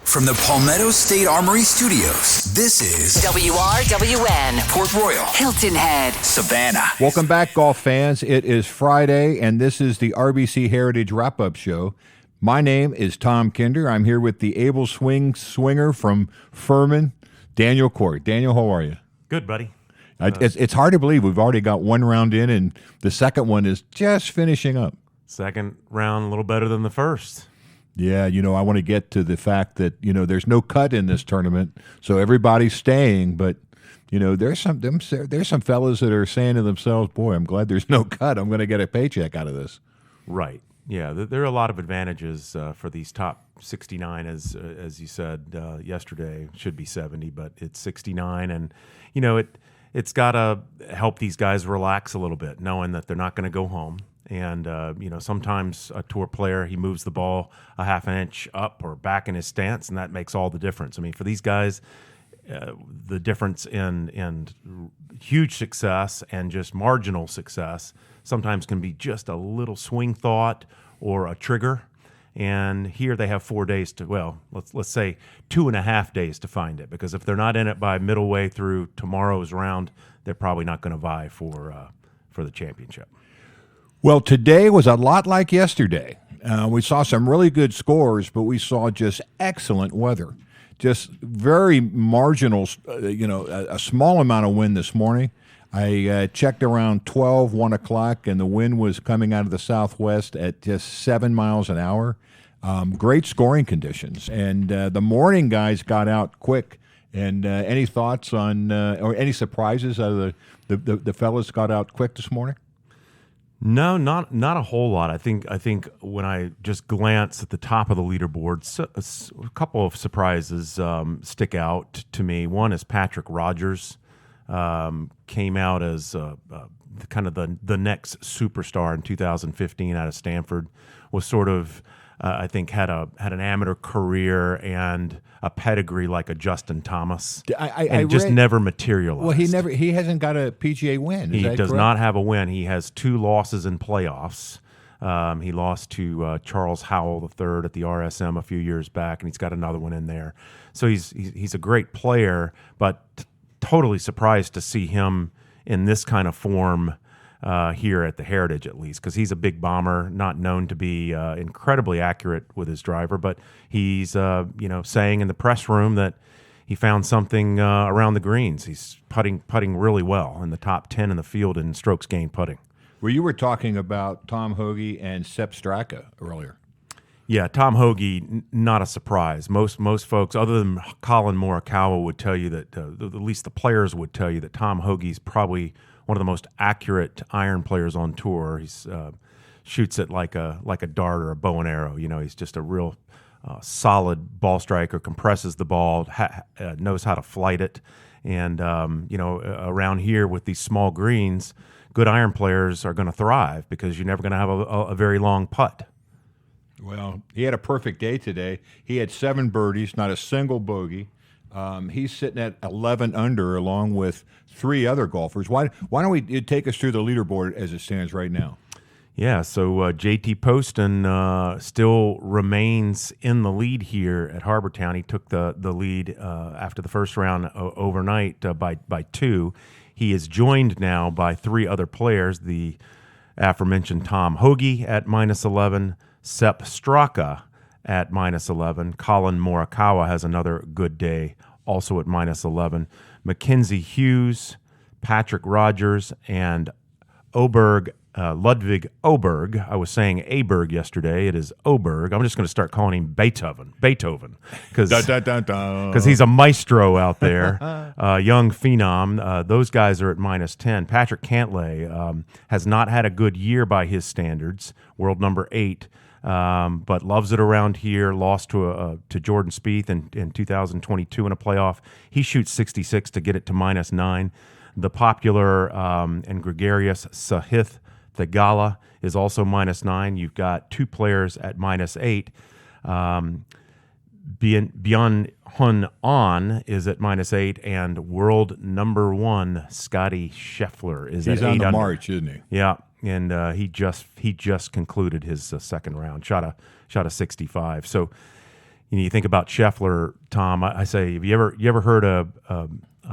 From the Palmetto State Armory Studios, this is WRWN, Port Royal, Hilton Head, Savannah. Welcome back, golf fans. It is Friday, and this is the RBC Heritage Wrap-Up Show. My name is Tom Kinder. I'm here with the able swinger from Furman, Daniel Cort. Daniel, how are you? Good, buddy. It's hard to believe we've already got one round in, and the second one is just finishing up. Second round, a little better than the first. Yeah, I want to get to the fact that, there's no cut in this tournament, so everybody's staying, but, there's some fellas that are saying to themselves, boy, I'm glad there's no cut. I'm going to get a paycheck out of this. Right. Yeah, there are a lot of advantages for these top 69, as you said yesterday. Should be 70, but it's 69, and, it's got to help these guys relax a little bit, knowing that they're not going to go home. And, sometimes a tour player, he moves the ball a half an inch up or back in his stance, and that makes all the difference. I mean, for these guys, the difference in huge success and just marginal success sometimes can be just a little swing thought or a trigger. And here they have 4 days to, let's say 2.5 days to find it, because if they're not in it by middle way through tomorrow's round, they're probably not going to vie for the championship. Well, today was a lot like yesterday. We saw some really good scores, but we saw just excellent weather. Just very marginal, a small amount of wind this morning. I checked around 1 o'clock, and the wind was coming out of the southwest at just 7 miles an hour. Great scoring conditions. And the morning guys got out quick. And any thoughts on or any surprises out of the fellas got out quick this morning? No, not a whole lot. I think when I just glance at the top of the leaderboard, a couple of surprises stick out to me. One is Patrick Rogers came out as kind of the next superstar in 2015 out of Stanford. Was sort of I think had an amateur career and a pedigree like a Justin Thomas, and just never materialized. Well, he hasn't got a PGA win. He does not have a win. He has 2 losses in playoffs. He lost to Charles Howell III at the RSM a few years back, and he's got another one in there. So he's a great player, but totally surprised to see him in this kind of form here at the Heritage, at least, because he's a big bomber, not known to be incredibly accurate with his driver, but he's saying in the press room that he found something around the greens. He's putting really well in the top 10 in the field in strokes gained putting. Well, you were talking about Tom Hoge and Sepp Straka earlier. Yeah, Tom Hoge, not a surprise. Most folks, other than Colin Morikawa, would tell you that, at least the players would tell you that Tom Hoge's probably one of the most accurate iron players on tour. He's shoots it like a dart or a bow and arrow. He's just a real solid ball striker. Compresses the ball, knows how to flight it, and around here with these small greens, good iron players are going to thrive because you're never going to have a very long putt. Well, he had a perfect day today. He had 7 birdies, not a single bogey. He's sitting at 11 under along with 3 other golfers. Why don't we take us through the leaderboard as it stands right now? Yeah, so JT Poston still remains in the lead here at Harbortown. He took the lead after the first round overnight by 2. He is joined now by 3 other players, the aforementioned Tom Hoge at -11, Sepp Straka at -11. Colin Morikawa has another good day, also at -11. Mackenzie Hughes, Patrick Rogers, and Ludwig Oberg. I was saying Aberg yesterday. It is Oberg. I'm just going to start calling him Beethoven, because he's a maestro out there, young phenom. Those guys are at -10. Patrick Cantlay has not had a good year by his standards, world number 8. But loves it around here. Lost to Jordan Spieth in 2022 in a playoff. He shoots 66 to get it to -9. The popular and gregarious Sahith Theegala is also -9. You've got 2 players at -8. Byung Hun An is at -8, and world number 1 Scotty Scheffler is at 8 under. He's on the march, isn't he? Yeah. And he just concluded his second round, shot a 65. So, you think about Scheffler, Tom. I say, have you ever heard a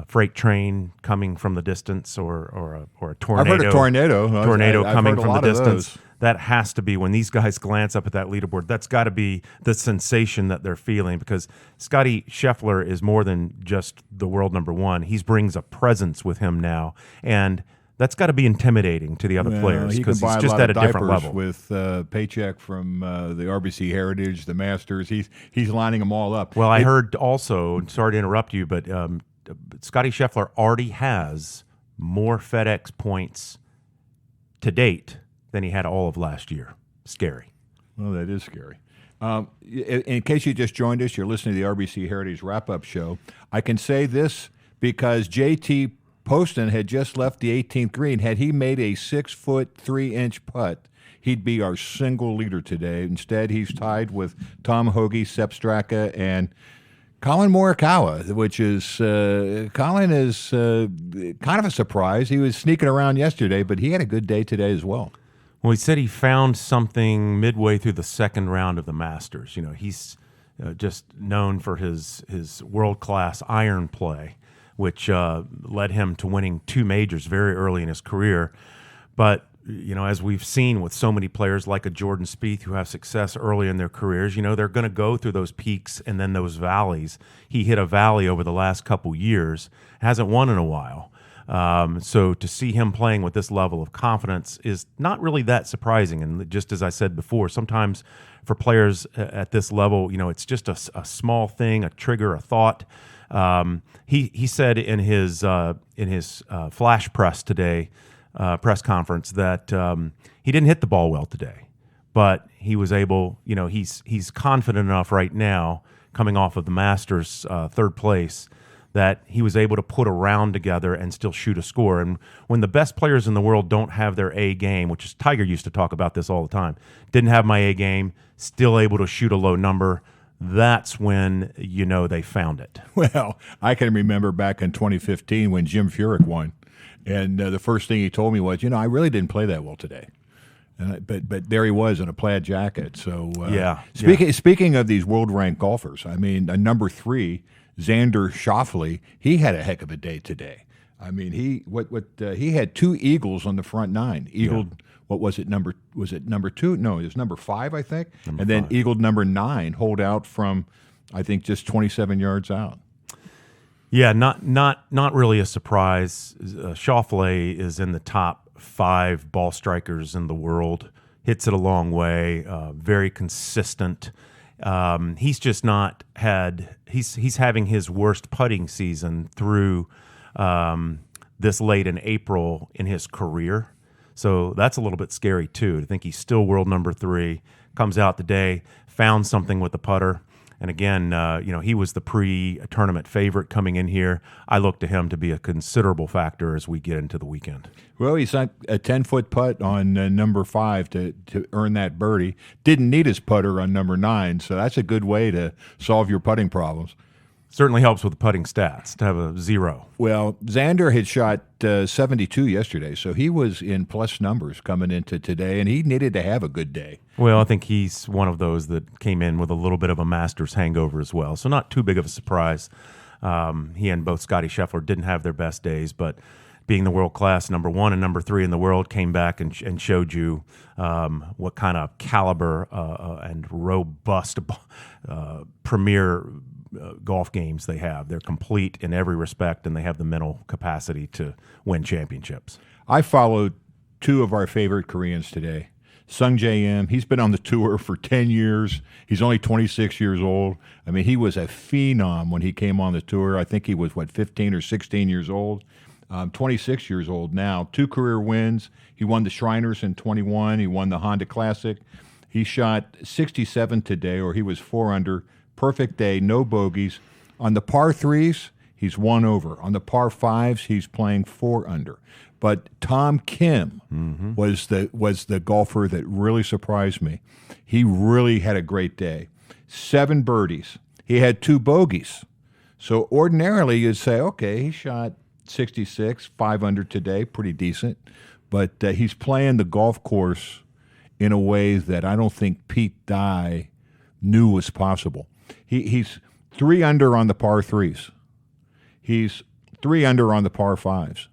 freight train coming from the distance, or a tornado? I've heard a tornado. I've Coming heard a from the lot of distance. those. That has to be when these guys glance up at that leaderboard. That's got to be the sensation that they're feeling, because Scotty Scheffler is more than just the world number one. He brings a presence with him now, and that's got to be intimidating to the other players, because he's just at a different level. With paycheck from the RBC Heritage, the Masters. He's lining them all up. Well, I heard also, and sorry to interrupt you, but Scotty Scheffler already has more FedEx points to date than he had all of last year. Scary. Well, that is scary. In case you just joined us, you're listening to the RBC Heritage Wrap-Up Show. I can say this because JT Poston had just left the 18th green. Had he made a 6-foot 3-inch putt, he'd be our single leader today. Instead, he's tied with Tom Hoagie, Sepp Straka, and Colin Morikawa, which is Colin is kind of a surprise. He was sneaking around yesterday, but he had a good day today as well. Well, he said he found something midway through the second round of the Masters. He's just known for his world-class iron play, which led him to winning 2 majors very early in his career. But, as we've seen with so many players like a Jordan Spieth who have success early in their careers, they're going to go through those peaks and then those valleys. He hit a valley over the last couple years, hasn't won in a while. So to see him playing with this level of confidence is not really that surprising. And just as I said before, sometimes for players at this level, it's just a small thing, a trigger, a thought. He said in his flash press today, press conference, that he didn't hit the ball well today, but he was able. He's confident enough right now, coming off of the Masters third place, that he was able to put a round together and still shoot a score. And when the best players in the world don't have their A game, which is Tiger used to talk about this all the time, didn't have my A game, still able to shoot a low number, that's when they found it. Well, I can remember back in 2015 when Jim Furyk won, and the first thing he told me was, I really didn't play that well today. But there he was in a plaid jacket. So Speaking of these world-ranked golfers, I mean, number 3, Xander Schauffele, he had a heck of a day today. I mean, he had 2 eagles on the front 9. Eagled, what was it? Number 2? No, it was number 5, I think. Then eagled number 9, holed out from, I think, just 27 yards out. Yeah, not really a surprise. Schauffele is in the top 5 ball strikers in the world. Hits it a long way. Very consistent. He's just not had. He's having his worst putting season through this late in April in his career. So that's a little bit scary too. To think he's still world number 3, comes out today, found something with the putter, and again, he was the pre-tournament favorite coming in here. I look to him to be a considerable factor as we get into the weekend. Well, he sent a 10-foot putt on number 5 to earn that birdie. Didn't need his putter on number 9, so that's a good way to solve your putting problems. Certainly helps with the putting stats to have a 0. Well, Xander had shot 72 yesterday, so he was in plus numbers coming into today, and he needed to have a good day. Well, I think he's one of those that came in with a little bit of a Masters hangover as well, so not too big of a surprise. He and both Scotty Scheffler didn't have their best days, but being the world-class number 1 and number 3 in the world, came back and showed you what kind of caliber and robust premier golf games they have. They're complete in every respect, and they have the mental capacity to win championships. I followed 2 of our favorite Koreans today. Sung J.M., he's been on the tour for 10 years. He's only 26 years old. I mean, he was a phenom when he came on the tour. I think he was, 15 or 16 years old. 26 years old now. 2 career wins. He won the Shriners in 21. He won the Honda Classic. He shot 67 today, or he was 4 under. Perfect day, no bogeys. On the par 3s, he's 1 over. On the par 5s, he's playing 4 under. But Tom Kim was the golfer that really surprised me. He really had a great day. 7 birdies. He had 2 bogeys. So ordinarily you'd say, okay, he shot 66, 5 under today, pretty decent. But he's playing the golf course in a way that I don't think Pete Dye knew was possible. He's 3 under on the par threes. He's 3 under on the par fives.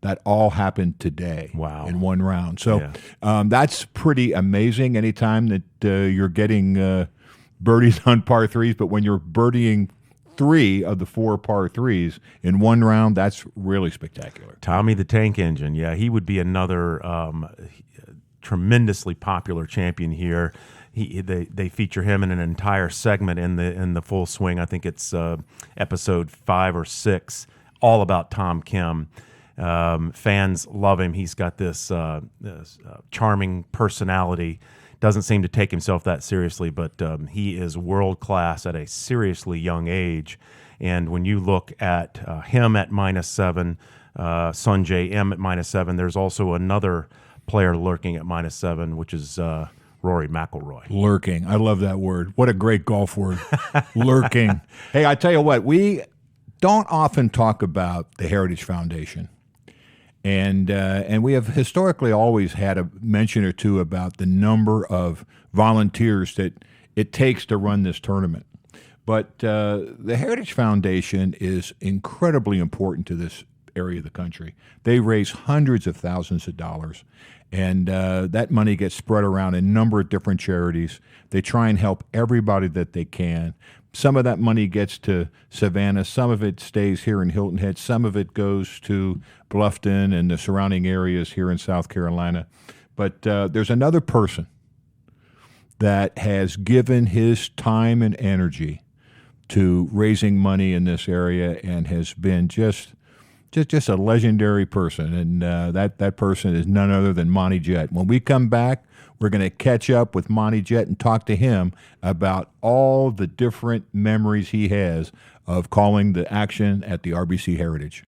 That all happened today. Wow. In one round. So that's pretty amazing. Anytime that you're getting birdies on par threes, but when you're birdieing 3 of the 4 par threes in one round, that's really spectacular. Tommy the Tank Engine, yeah, he would be another tremendously popular champion here. They feature him in an entire segment in the Full Swing. I think it's episode 5 or 6, all about Tom Kim. Fans love him. He's got this charming personality. Doesn't seem to take himself that seriously, but he is world class at a seriously young age. And when you look at him at -7, Sunjay M at -7, there's also another player lurking at -7, which is Rory McIlroy. Lurking. I love that word. What a great golf word. Lurking. Hey, I tell you what, we don't often talk about the Heritage Foundation. And we have historically always had a mention or two about the number of volunteers that it takes to run this tournament. But the Heritage Foundation is incredibly important to this area of the country. They raise hundreds of thousands of dollars, and that money gets spread around a number of different charities. They try and help everybody that they can. Some of that money gets to Savannah. Some of it stays here in Hilton Head. Some of it goes to Bluffton and the surrounding areas here in South Carolina. But there's another person that has given his time and energy to raising money in this area and has been just a legendary person. And that person is none other than Monty Jett. When we come back, we're going to catch up with Monty Jett and talk to him about all the different memories he has of calling the action at the RBC Heritage.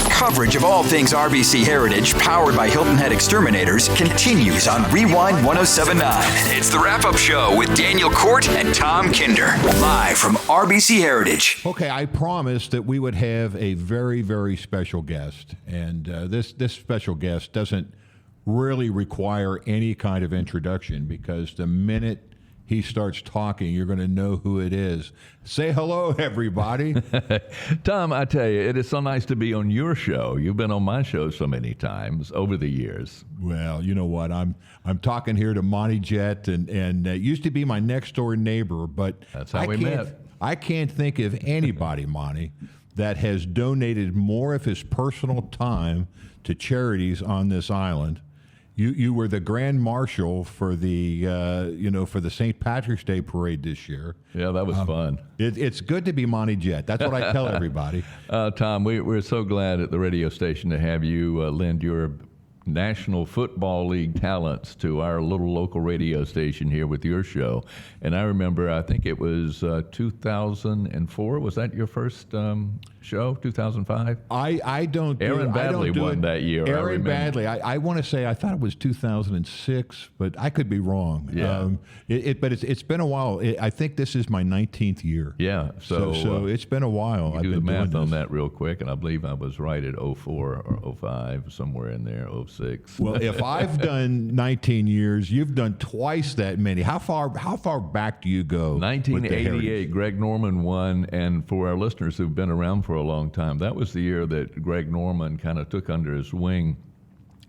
Coverage of all things RBC Heritage, powered by Hilton Head Exterminators, continues on Rewind 1079. It's the wrap-up show with Daniel Cort and Tom Kinder, live from RBC Heritage. Okay, I promised that we would have a very, very special guest, and this special guest doesn't really require any kind of introduction, because the minute he starts talking, you're going to know who it is. Say hello, everybody. Tom, I tell you, it is so nice to be on your show. You've been on my show so many times over the years. Well, you know what? I'm talking here to Monty Jett, and used to be my next door neighbor, but that's how we met. I can't think of anybody, Monty, that has donated more of his personal time to charities on this island. You were the grand marshal for the for the St. Patrick's Day parade this year. Yeah, that was fun. It's good to be Monty Jett. That's what I tell everybody. Tom, we're so glad at the radio station to have you lend your National Football League talents to our little local radio station here with your show. And I remember, I think it was 2004. Was that your first show, 2005? I don't do Aaron Badley won that year. Aaron Badley. I want to say, I thought it was 2006, but I could be wrong. Yeah. But it's been a while. I think this is my 19th year. Yeah. So it's been a while. You do the math on that real quick, and I believe I was right at 04 or 05, somewhere in there, 06. Well, if I've done 19 years, you've done twice that many. How far back do you go? 1988, Greg Norman won, and for our listeners who've been around for a long time, that was the year that Greg Norman kind of took under his wing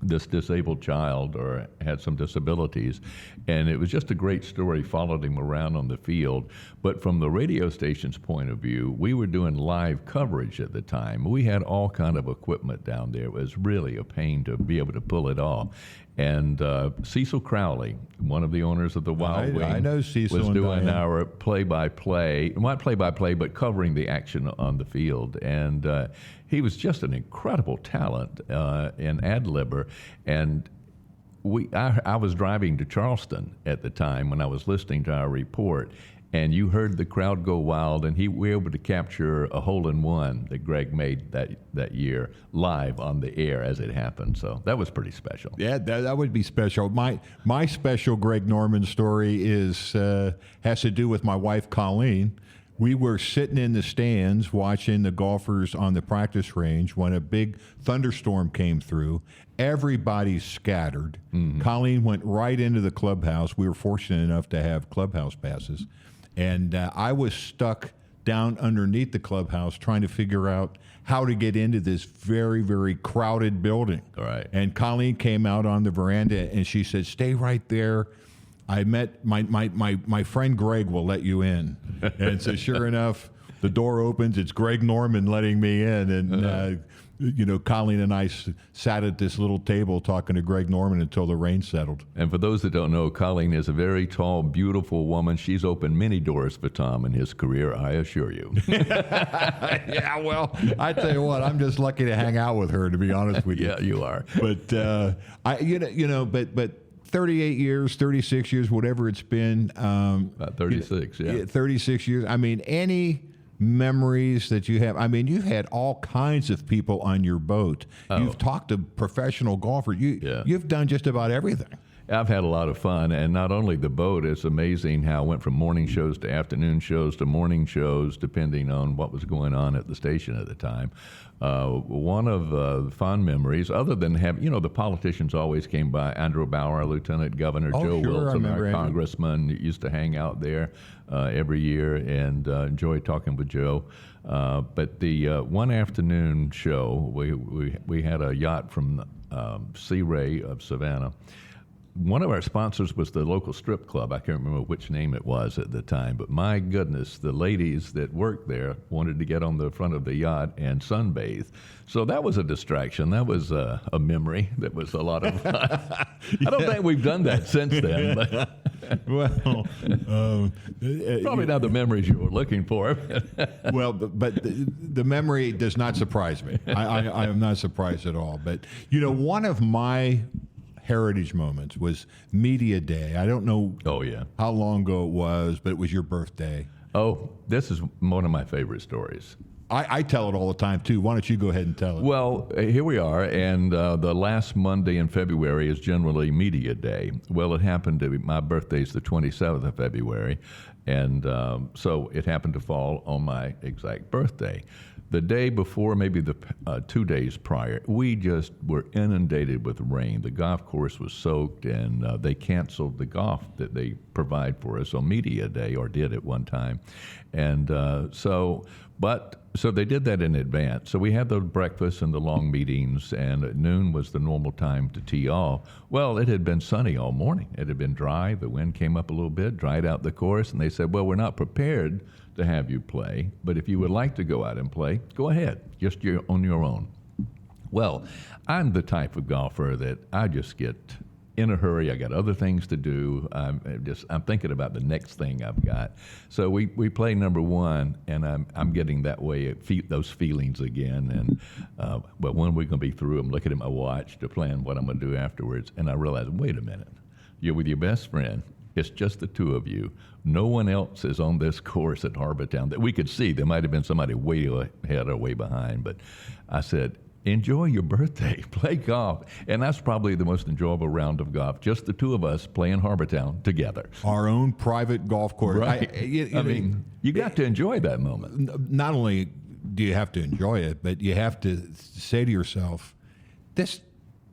this disabled child, or had some disabilities, and it was just a great story. Followed him around on the field, but from the radio station's point of view, we were doing live coverage at the time. We had all kind of equipment down there. It was really a pain to be able to pull it off. And Cecil Crowley, one of the owners of the Wild Wing, I know Cecil, was doing Diane. our play-by-play, not play-by-play, but covering the action on the field. And he was just an incredible talent, an ad-libber. And I was driving to Charleston at the time when I was listening to our report, and you heard the crowd go wild, and we were able to capture a hole-in-one that Greg made that year live on the air as it happened. So that was pretty special. Yeah, that would be special. My special Greg Norman story has to do with my wife, Colleen. We were sitting in the stands watching the golfers on the practice range when a big thunderstorm came through. Everybody scattered. Mm-hmm. Colleen went right into the clubhouse. We were fortunate enough to have clubhouse passes. and I was stuck down underneath the clubhouse trying to figure out how to get into this very, very crowded building. All right. And Colleen came out on the veranda and she said, "Stay right there. I met my friend Greg will let you in." And so sure enough, the door opens. It's Greg Norman letting me in. And, Colleen and I sat at this little table talking to Greg Norman until the rain settled. And for those that don't know, Colleen is a very tall, beautiful woman. She's opened many doors for Tom in his career, I assure you. Yeah, well, I tell you what, I'm just lucky to hang out with her, to be honest with you. Yeah, you are. But, but 38 years, 36 years, whatever it's been. About 36, yeah. 36 years. I mean, any memories that you have? I mean, you've had all kinds of people on your boat. Oh. You've talked to professional golfers. You've done just about everything. I've had a lot of fun, and not only the boat, it's amazing how it went from morning shows to afternoon shows to morning shows, depending on what was going on at the station at the time. One of the fond memories, other than having, the politicians always came by. Andrew Bauer, Lieutenant Governor, Joe Wilson, our congressman, used to hang out there every year and enjoy talking with Joe. But the one afternoon show, we had a yacht from Sea Ray of Savannah. One of our sponsors was the local strip club. I can't remember which name it was at the time, but my goodness, the ladies that worked there wanted to get on the front of the yacht and sunbathe. So that was a distraction. That was a memory. That was a lot of fun. I don't think we've done that since then. But Well, probably not the memories you were looking for. well, but the memory does not surprise me. I am not surprised at all. But, one of my heritage moments was Media Day. I don't know how long ago it was, but it was your birthday. Oh, this is one of my favorite stories. I tell it all the time, too. Why don't you go ahead and tell it? Well, here we are, and the last Monday in February is generally Media Day. Well, it happened to be, my birthday is the 27th of February, and so it happened to fall on my exact birthday. The day before, maybe the 2 days prior, we just were inundated with rain. The golf course was soaked, and they canceled the golf that they provide for us on Media Day, or did at one time. And so they did that in advance. So we had the breakfast and the long meetings, and at noon was the normal time to tee off. Well, it had been sunny all morning. It had been dry. The wind came up a little bit, dried out the course, and they said, well, we're not prepared to have you play, but if you would like to go out and play, go ahead, just on your own. Well, I'm the type of golfer that I just get in a hurry. I got other things to do. I'm thinking about the next thing I've got. So we play number one, and I'm getting that way, those feelings again. And but when we're going to be through, I'm looking at my watch to plan what I'm going to do afterwards, and I realize, wait a minute, you're with your best friend. It's just the two of you. No one else is on this course at Harbortown that we could see. There might have been somebody way ahead or way behind, but I said, enjoy your birthday, play golf. And that's probably the most enjoyable round of golf, just the two of us playing Harbortown together. Our own private golf course. Right. I mean, you got to enjoy that moment. Not only do you have to enjoy it, but you have to say to yourself, this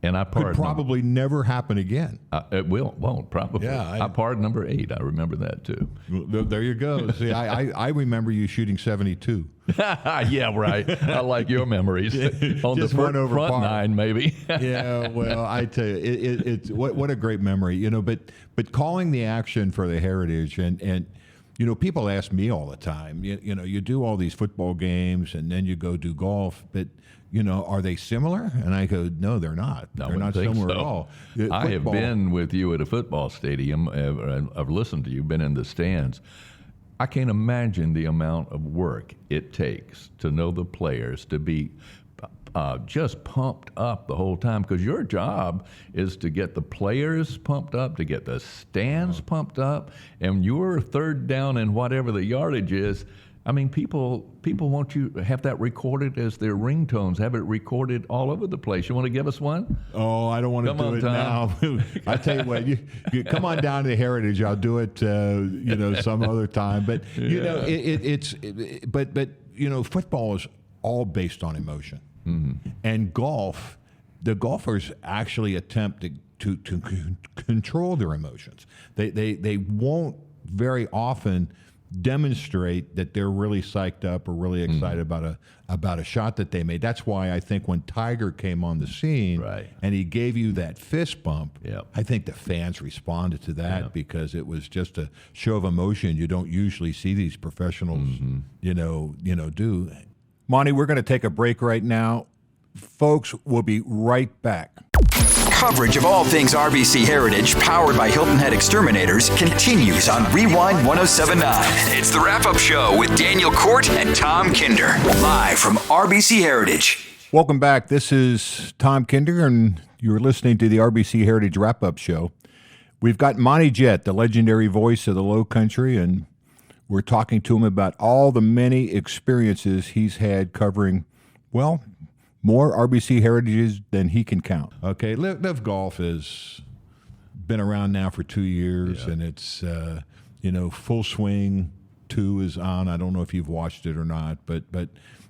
and I could probably never happen again. It won't probably. Yeah, I parred number 8. I remember that too. There you go. See, I remember you shooting 72. Yeah, right. I like your memories on Just the front par. 9, maybe. Yeah, well, I tell you, it's what a great memory, But calling the action for the Heritage, and people ask me all the time. You do all these football games, and then you go do golf, but. Are they similar? And I go, no, they're not. They're not similar at all. I have been with you at a football stadium. I've listened to you, been in the stands. I can't imagine the amount of work it takes to know the players, to be just pumped up the whole time, because your job is to get the players pumped up, to get the stands pumped up, and your third down and whatever the yardage is. I mean, people want you to have that recorded as their ringtones, have it recorded all over the place. You want to give us one? Oh, I don't want to do it now. I tell you what, you come on down to the Heritage. I'll do it, some other time. But football is all based on emotion, and golf. The golfers actually attempt to control their emotions. They won't very often demonstrate that they're really psyched up or really excited about a shot that they made. That's why I think when Tiger came on the scene and he gave you that fist bump, I think the fans responded to that because it was just a show of emotion you don't usually see these professionals, do. Monty, we're going to take a break right now. Folks, we'll be right back. Coverage of all things RBC Heritage, powered by Hilton Head Exterminators, continues on Rewind 1079. It's the wrap-up show with Daniel Cort and Tom Kinder, live from RBC Heritage. Welcome back. This is Tom Kinder, and you're listening to the RBC Heritage wrap-up show. We've got Monty Jett, the legendary voice of the Low Country, and we're talking to him about all the many experiences he's had covering, well, more RBC Heritages than he can count. Okay, Live Golf has been around now for 2 years, and it's, Full Swing 2 is on. I don't know if you've watched it or not, but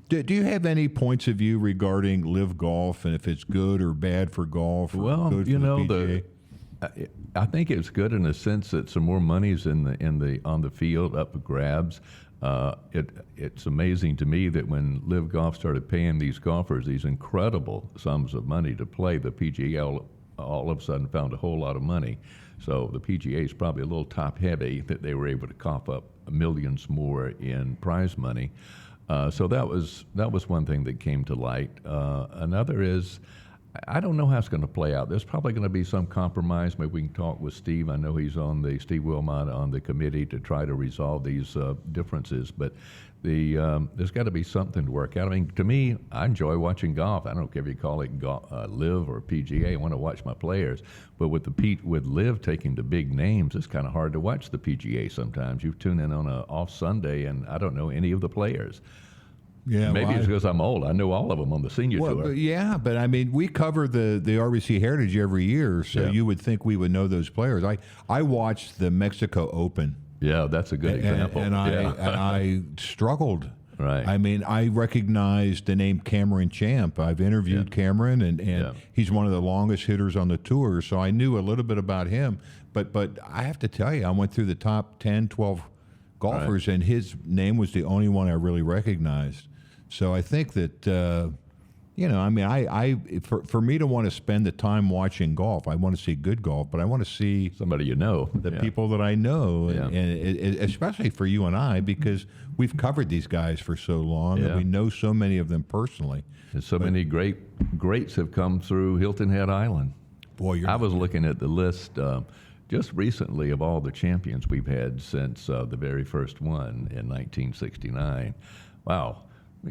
do you have any points of view regarding Live Golf and if it's good or bad for golf? Or well, good for the PGA? I think it's good in the sense that some more money's on the field up for grabs. It's amazing to me that when Live Golf started paying these golfers these incredible sums of money to play, the PGA all of a sudden found a whole lot of money. So the PGA is probably a little top heavy that they were able to cough up millions more in prize money. So that was one thing that came to light. Another is, I don't know how it's going to play out. There's probably going to be some compromise. Maybe we can talk with Steve. I know he's Steve Wilmot on the committee to try to resolve these differences. But there's got to be something to work out. I mean, to me, I enjoy watching golf. I don't care if you call it Live or PGA. I want to watch my players. But with Live taking the big names, it's kind of hard to watch the PGA sometimes. You tune in on an off Sunday, and I don't know any of the players. Yeah, maybe it's because I'm old. I know all of them on the senior tour. But I mean, we cover the RBC Heritage every year, so you would think we would know those players. I watched the Mexico Open. Yeah, that's a good example. And I struggled. Right. I mean, I recognized the name Cameron Champ. I've interviewed Cameron, and he's one of the longest hitters on the tour, so I knew a little bit about him. But I have to tell you, I went through the top 10, 12 golfers, and his name was the only one I really recognized. So I think that, for me to want to spend the time watching golf, I want to see good golf, but I want to see somebody you know, the people that I know, and especially for you and I, because we've covered these guys for so long, and we know so many of them personally. And so many greats have come through Hilton Head Island. Boy, I was looking at the list just recently of all the champions we've had since the very first one in 1969. Wow.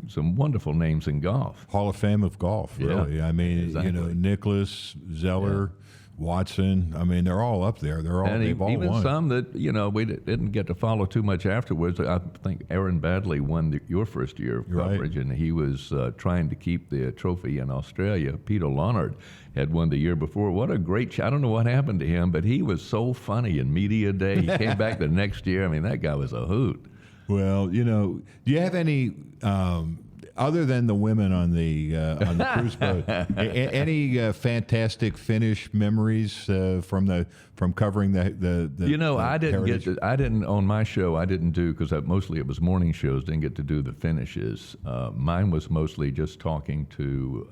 Some wonderful names in golf. Hall of Fame of golf, really. Yeah, I mean, Nicklaus, Zeller, Watson. I mean, they're all up there. They've all even won. Some that we didn't get to follow too much afterwards. I think Aaron Badley won your first year of coverage, and he was trying to keep the trophy in Australia. Peter Leonard had won the year before. What a great! I don't know what happened to him, but he was so funny in media day. He came back the next year. I mean, that guy was a hoot. Well, do you have any, other than the women on the cruise boat, any fantastic finish memories from covering the I didn't on my show. I didn't do because mostly it was morning shows. Didn't get to do the finishes. Mine was mostly just talking to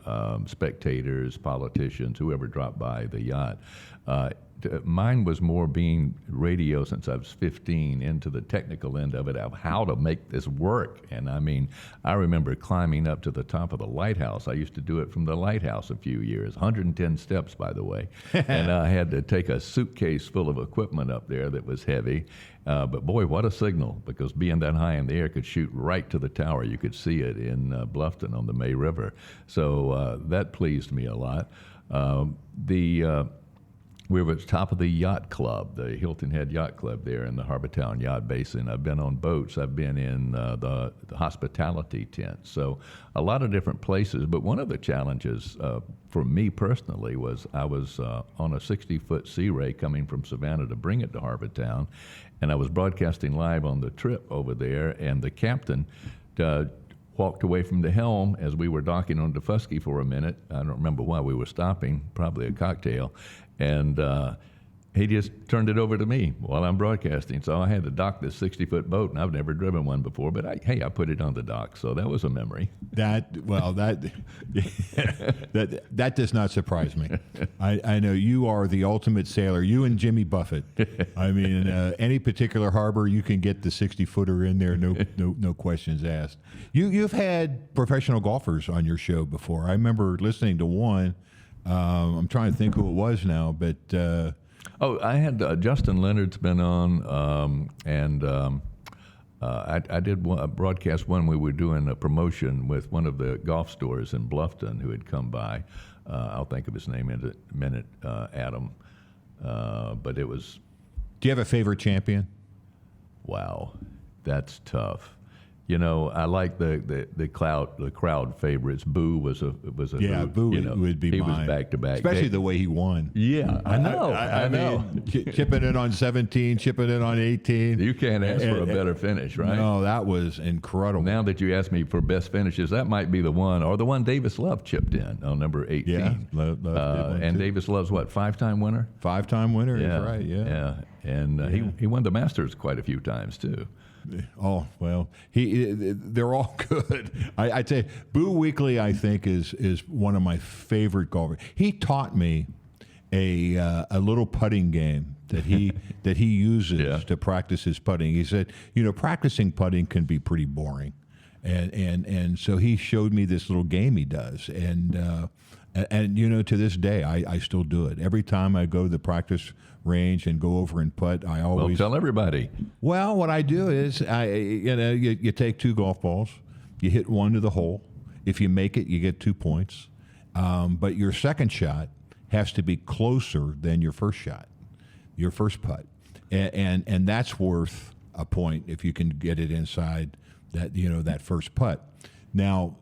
spectators, politicians, whoever dropped by the yacht. Mine was more being radio since I was 15 into the technical end of it, of how to make this work. And I mean, I remember climbing up to the top of the lighthouse. I used to do it from the lighthouse a few years, 110 steps, by the way. And I had to take a suitcase full of equipment up there that was heavy. But boy, what a signal, because being that high in the air could shoot right to the tower. You could see it in Bluffton on the May River. So that pleased me a lot. We were at the top of the yacht club, the Hilton Head Yacht Club there in the Harbortown Yacht Basin. I've been on boats. I've been in the hospitality tent. So a lot of different places. But one of the challenges for me personally was I was on a 60-foot Sea Ray coming from Savannah to bring it to Harbortown. And I was broadcasting live on the trip over there. And the captain walked away from the helm as we were docking on Defusky for a minute. I don't remember why we were stopping, probably a cocktail. And he just turned it over to me while I'm broadcasting. So I had to dock this 60-foot boat, and I've never driven one before. But I put it on the dock, so that was a memory. That does not surprise me. I know you are the ultimate sailor. You and Jimmy Buffett. I mean, any particular harbor, you can get the 60-footer in there. No questions asked. You've had professional golfers on your show before. I remember listening to one. I'm trying to think who it was now, but. I had Justin Leonard's been on, and I did a broadcast when we were doing a promotion with one of the golf stores in Bluffton who had come by. I'll think of his name in a minute, Adam. But it was. Do you have a favorite champion? Wow, that's tough. You know, I like the crowd favorites. Boo was a Boo would be he mine. Was back to back, especially the way he won. Yeah, I know. I know. Chipping in on 17, chipping in on 18. You can't ask for a better finish, right? No, that was incredible. Now that you ask me for best finishes, that might be the one, or the one Davis Love chipped in on number 18. Yeah, Love and too. Davis Love's what, 5-time winner? 5-time winner. Yeah, That's right. Yeah. And he won the Masters quite a few times too. Oh well, they're all good. I tell you, Boo Weekley, I think is one of my favorite golfers. He taught me a little putting game that he uses to practice his putting. He said, practicing putting can be pretty boring, and so he showed me this little game he does, and to this day I still do it. Every time I go to the practice range and go over and putt, I always tell everybody. Well, what I do is you take 2 golf balls, you hit one to the hole. If you make it, you get 2 points. But your second shot has to be closer than your first shot, your first putt, and that's worth a point if you can get it inside that first putt. Now,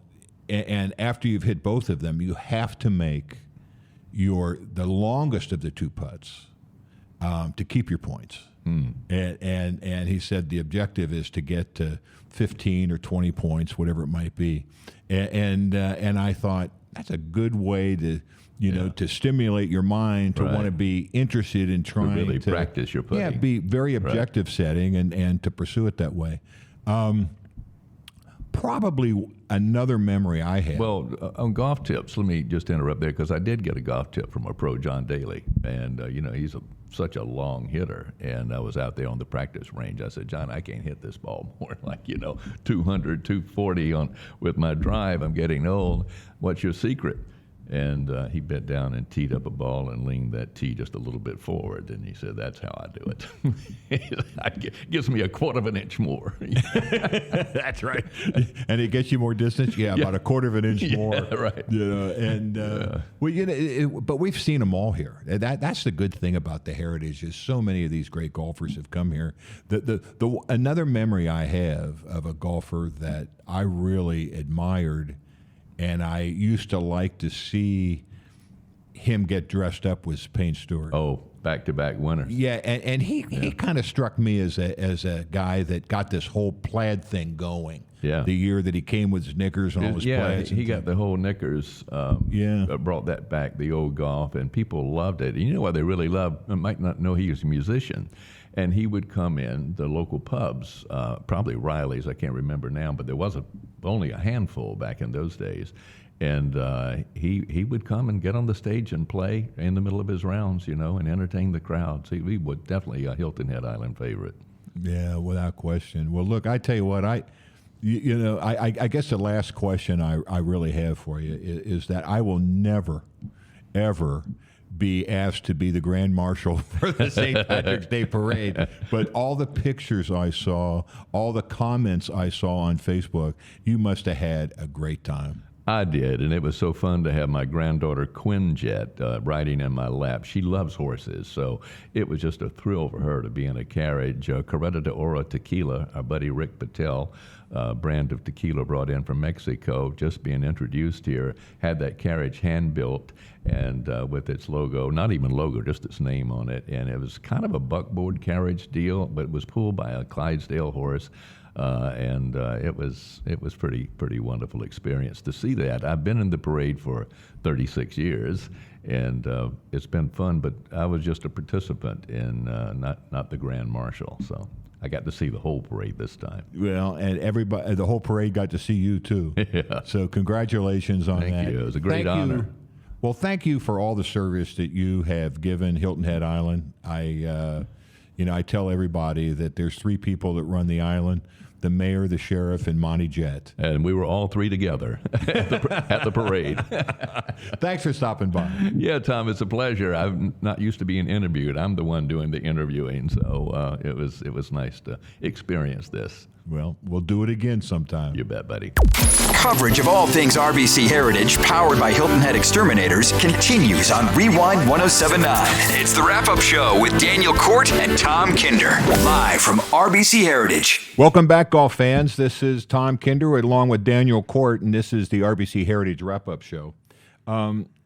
and after you've hit both of them, you have to make the longest of the 2 putts. To keep your points. And he said the objective is to get to 15 or 20 points, whatever it might be. And I thought that's a good way to to stimulate your mind to want to be interested in trying to really practice your putting. Yeah, be very objective setting and to pursue it that way. Probably another memory I had. Well, on golf tips, let me just interrupt there because I did get a golf tip from a pro, John Daly, and he's such a long hitter. And I was out there on the practice range. I said, John, I can't hit this ball more like 200, 240 with my drive. I'm getting old. What's your secret? And he bent down and teed up a ball and leaned that tee just a little bit forward. And he said, that's how I do it. Gives me a quarter of an inch more. That's right. And it gets you more distance? Yeah, about a quarter of an inch more. Right. But we've seen them all here. That's the good thing about the Heritage is so many of these great golfers have come here. Another memory I have of a golfer that I really admired and I used to like to see him get dressed up was Payne Stewart. Oh, back-to-back winners. Yeah, and he kind of struck me as a guy that got this whole plaid thing going. Yeah. The year that he came with his knickers and all his plaids. He got the whole knickers. Brought that back, the old golf, and people loved it. And you know what they really loved? I might not know he was a musician. And he would come in the local pubs, probably Riley's, I can't remember now, but there was only a handful back in those days. And he would come and get on the stage and play in the middle of his rounds, and entertain the crowd. So he was definitely a Hilton Head Island favorite. Yeah, without question. Well, look, I tell you what, I guess the last question I really have for you is that I will never, ever be asked to be the Grand Marshal for the St. Patrick's Day Parade. But all the pictures I saw, all the comments I saw on Facebook, you must have had a great time. I did, and it was so fun to have my granddaughter Quinjet riding in my lap. She loves horses, so it was just a thrill for her to be in a carriage. Carreta de Oro Tequila, our buddy Rick Patel, brand of tequila brought in from Mexico, just being introduced here, had that carriage hand-built and with its logo, not even logo, just its name on it, and it was kind of a buckboard carriage deal, but it was pulled by a Clydesdale horse. and it was pretty wonderful experience to see that. I've been in the parade for 36 years, and it's been fun. But I was just a participant in not the Grand Marshal, so I got to see the whole parade this time. Well, and everybody, the whole parade got to see you too. Yeah. So congratulations on that. Thank you. It was a great Thank honor. you. Well, thank you for all the service that you have given Hilton Head Island. I tell everybody that there's 3 people that run the island: the mayor, the sheriff, and Monty Jett. And we were all 3 together at the parade. Thanks for stopping by. Yeah, Tom, it's a pleasure. I'm not used to being interviewed. I'm the one doing the interviewing, so it was nice to experience this. Well, we'll do it again sometime. You bet, buddy. Coverage of all things RBC Heritage, powered by Hilton Head Exterminators, continues on Rewind 1079. It's the wrap-up show with Daniel Cort and Tom Kinder, live from RBC Heritage. Welcome back, golf fans. This is Tom Kinder along with Daniel Cort, and this is the RBC Heritage wrap-up show.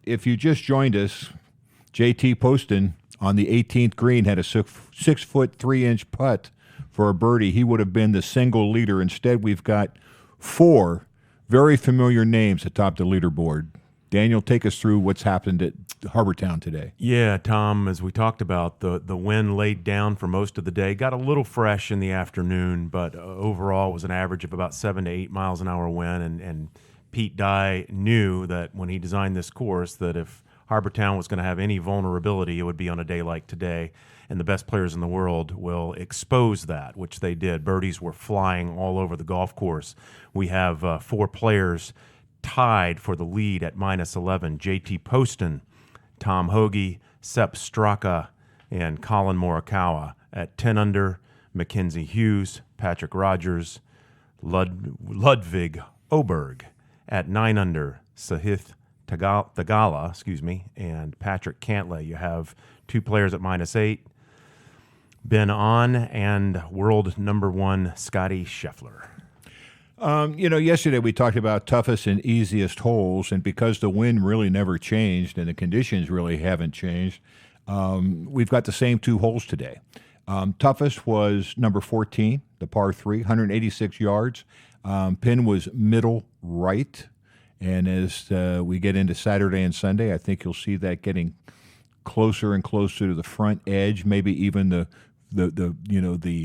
If you just joined us, JT Poston on the 18th green had a 6 foot 3 inch putt for a birdie. He would have been the single leader. Instead, we've got 4 very familiar names atop the leaderboard. Daniel, take us through what's happened at Harbortown today. Yeah, Tom, as we talked about, the wind laid down for most of the day. Got a little fresh in the afternoon, but overall it was an average of about 7 to 8 miles an hour wind. And Pete Dye knew that when he designed this course that if Harbortown was going to have any vulnerability, it would be on a day like today. And the best players in the world will expose that, which they did. Birdies were flying all over the golf course. We have 4 players tied for the lead at minus 11. JT Poston, Tom Hoagie, Sepp Straka, and Colin Morikawa at 10 under. Mackenzie Hughes, Patrick Rogers, Ludwig Oberg at 9 under. Sahith Tagala, and Patrick Cantlay. You have 2 players at minus 8. Ben On and world number 1 Scotty Scheffler. Yesterday we talked about toughest and easiest holes, and because the wind really never changed and the conditions really haven't changed, we've got the same 2 holes today. Toughest was number 14, the par 3, 186 yards. Pin was middle right, and as we get into Saturday and Sunday, I think you'll see that getting closer and closer to the front edge, maybe even the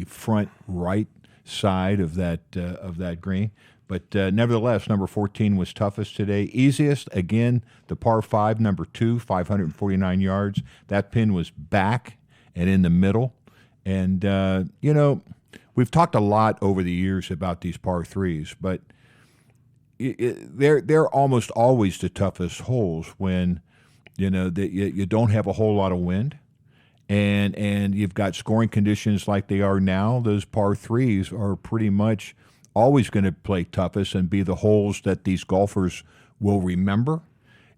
front right side of that green. But nevertheless, number 14 was toughest today. Easiest, again, the par 5, number 2, 549 yards. That pin was back and in the middle. And, we've talked a lot over the years about these par 3s, but they're almost always the toughest holes when, you don't have a whole lot of wind. And you've got scoring conditions like they are now. Those par 3s are pretty much always going to play toughest and be the holes that these golfers will remember.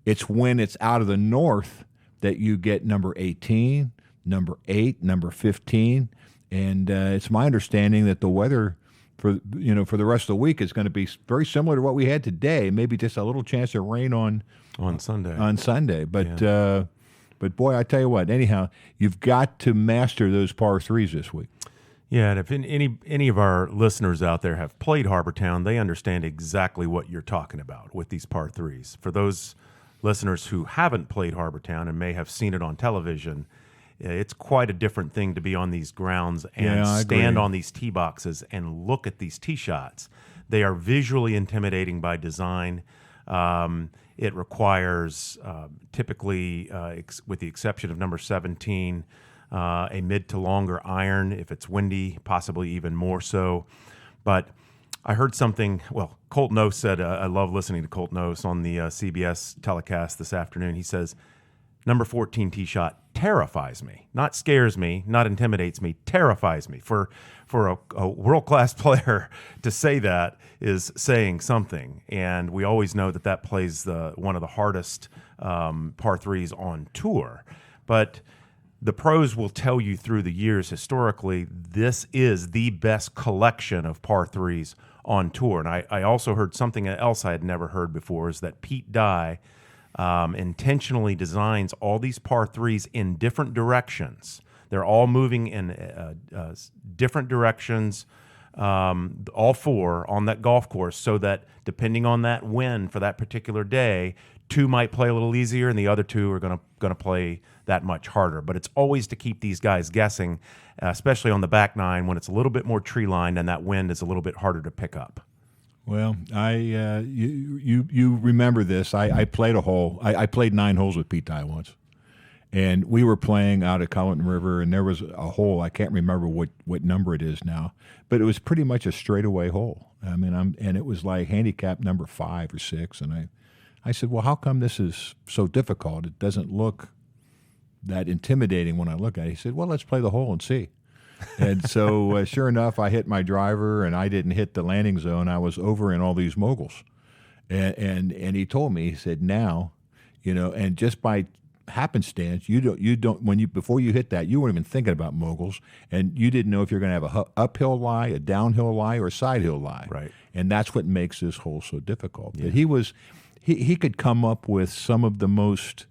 It's when it's out of the north that you get number 18, number 8, number 15. And it's my understanding that the weather for the rest of the week is going to be very similar to what we had today. Maybe just a little chance of rain on Sunday. But boy, I tell you what, anyhow, you've got to master those par 3s this week. Yeah, and if any of our listeners out there have played Harbortown, they understand exactly what you're talking about with these par 3s. For those listeners who haven't played Harbortown and may have seen it on television, it's quite a different thing to be on these grounds and stand on these tee boxes and look at these tee shots. They are visually intimidating by design. It requires, typically, with the exception of number 17, a mid to longer iron. If it's windy, possibly even more so. But I heard something, Colt Knost said, I love listening to Colt Knost on the CBS telecast this afternoon. He says, number 14 tee shot terrifies me. Not scares me, not intimidates me, terrifies me. For a world-class player to say that is saying something. And we always know that plays one of the hardest par 3s on tour. But the pros will tell you through the years, historically, this is the best collection of par 3s on tour. And I also heard something else I had never heard before, is that Pete Dye intentionally designs all these par 3s in different directions. They're all moving in different directions all four on that golf course, so that depending on that wind for that particular day, two might play a little easier and the other two are going to play that much harder. But it's always to keep these guys guessing, especially on the back nine when it's a little bit more tree lined and that wind is a little bit harder to pick up. Well, you remember this. I played a hole. I played 9 holes with Pete Dye once. And we were playing out at Colleton River, and there was a hole. I can't remember what number it is now, but it was pretty much a straightaway hole. I mean, and it was like handicap number 5 or 6. And I said, well, how come this is so difficult? It doesn't look that intimidating when I look at it. He said, well, let's play the hole and see. And so, sure enough, I hit my driver, and I didn't hit the landing zone. I was over in all these moguls, and he told me, he said, now, and just by happenstance, you don't before you hit that, you weren't even thinking about moguls, and you didn't know if you're going to have a uphill lie, a downhill lie, or a side hill lie. Right. And that's what makes this hole so difficult. Yeah. But he could come up with some of the most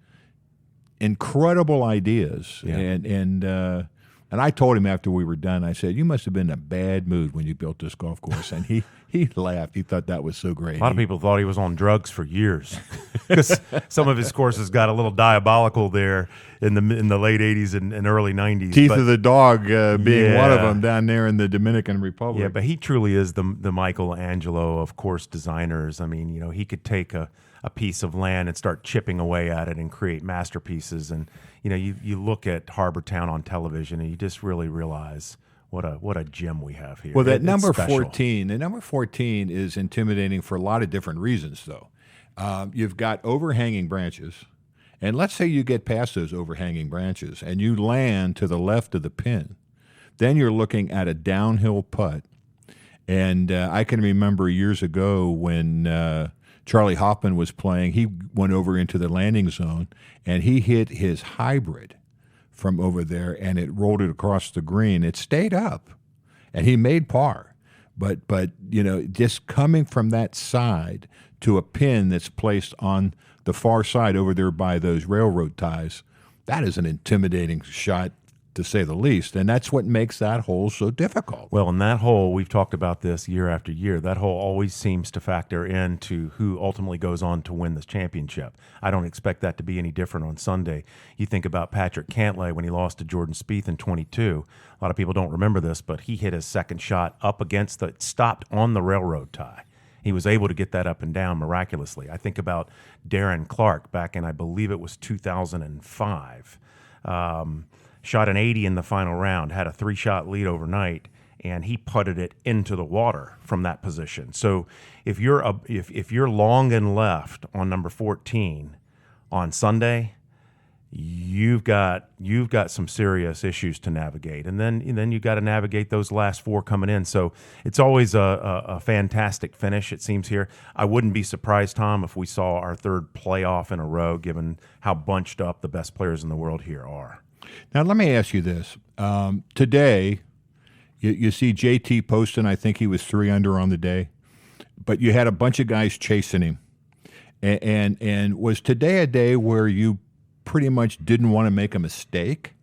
incredible ideas, and I told him after we were done, I said, you must have been in a bad mood when you built this golf course. And he laughed. He thought that was so great. A lot of people thought he was on drugs for years because some of his courses got a little diabolical there in the late 80s and early 90s. Teeth of the Dog being one of them down there in the Dominican Republic. Yeah, but he truly is the Michelangelo of course designers. I mean, he could take a piece of land and start chipping away at it and create masterpieces. And you look at Harbor Town on television and you just really realize what a gem we have here. Well, that number 14, the number 14 is intimidating for a lot of different reasons, though. You've got overhanging branches, and let's say you get past those overhanging branches and you land to the left of the pin. Then you're looking at a downhill putt. And I can remember years ago when Charlie Hoffman was playing, he went over into the landing zone, and he hit his hybrid from over there, and it rolled it across the green. It stayed up, and he made par. But just coming from that side to a pin that's placed on the far side over there by those railroad ties, that is an intimidating shot, to say the least, and that's what makes that hole so difficult. Well, in that hole, we've talked about this year after year, that hole always seems to factor into who ultimately goes on to win this championship. I don't expect that to be any different on Sunday. You think about Patrick Cantlay when he lost to Jordan Spieth in 22. A lot of people don't remember this, but he hit his second shot up against it stopped on the railroad tie. He was able to get that up and down miraculously. I think about Darren Clark back in, I believe it was 2005. Shot an 80 in the final round, had a 3-shot lead overnight, and he putted it into the water from that position. So if you're long and left on number 14 on Sunday, you've got some serious issues to navigate, and then you got to navigate those last 4 coming in. So it's always a fantastic finish, it seems here. I wouldn't be surprised, Tom, if we saw our 3rd playoff in a row, given how bunched up the best players in the world here are. Now, let me ask you this. Today, you see JT Poston, I think he was 3 under on the day, but you had a bunch of guys chasing him. And was today a day where you pretty much didn't want to make a mistake?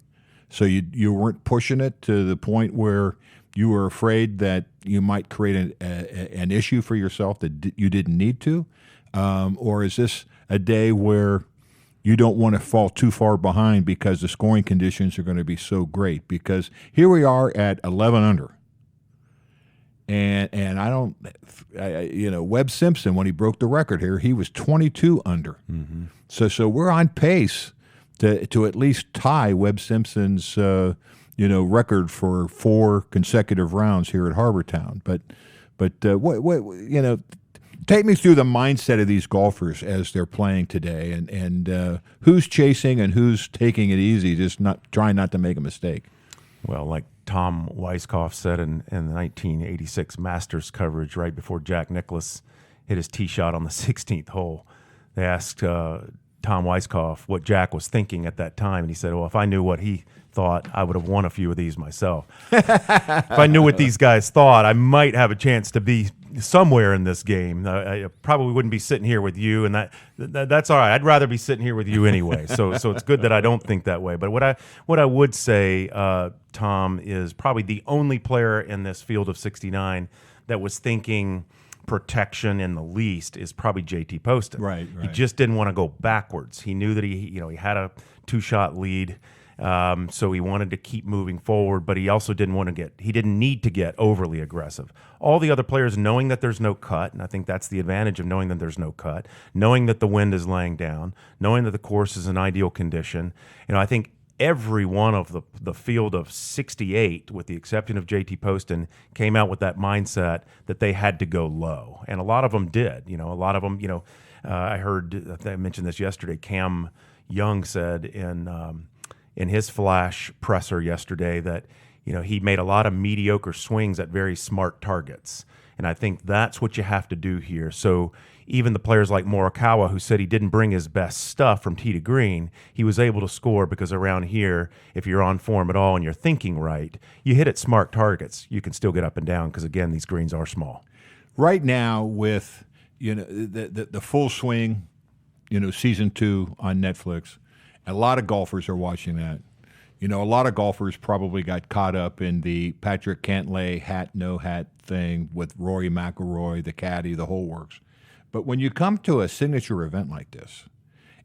So you weren't pushing it to the point where you were afraid that you might create an issue for yourself that you didn't need to? Or is this a day where you don't want to fall too far behind because the scoring conditions are going to be so great? Because here we are at 11 under. And Webb Simpson, when he broke the record here, he was 22 under. Mm-hmm. So we're on pace to at least tie Webb Simpson's record for 4 consecutive rounds here at Harbor Town. But take me through the mindset of these golfers as they're playing today, and who's chasing and who's taking it easy, just trying not to make a mistake. Well, like Tom Weiskopf said in the 1986 Masters coverage right before Jack Nicklaus hit his tee shot on the 16th hole, they asked Tom Weiskopf what Jack was thinking at that time, and he said, well, if I knew what he thought, I would have won a few of these myself. If I knew what these guys thought, I might have a chance to be somewhere in this game. I probably wouldn't be sitting here with you, and that's all right. I'd rather be sitting here with you anyway. So it's good that I don't think that way. But what I would say, Tom, is probably the only player in this field of 69 that was thinking protection in the least is probably JT Poston. Right. He just didn't want to go backwards. He knew that he had a 2-shot lead. So he wanted to keep moving forward, but he also didn't need to get overly aggressive. All the other players, knowing that there's no cut, and I think that's the advantage of knowing that there's no cut, knowing that the wind is laying down, knowing that the course is in ideal condition. I think every one of the field of 68, with the exception of JT Poston, came out with that mindset that they had to go low. And a lot of them did. A lot of them, I heard, I mentioned this yesterday, Cam Young said in his flash presser yesterday that he made a lot of mediocre swings at very smart targets, and I think that's what you have to do here. So even the players like Morikawa, who said he didn't bring his best stuff from tee to green, he was able to score because around here, if you're on form at all and you're thinking right, you hit at smart targets, you can still get up and down because again, these greens are small. Right now, with the full swing, season 2 on Netflix. A lot of golfers are watching that. A lot of golfers probably got caught up in the Patrick Cantlay hat, no hat thing with Rory McIlroy, the caddy, the whole works. But when you come to a signature event like this,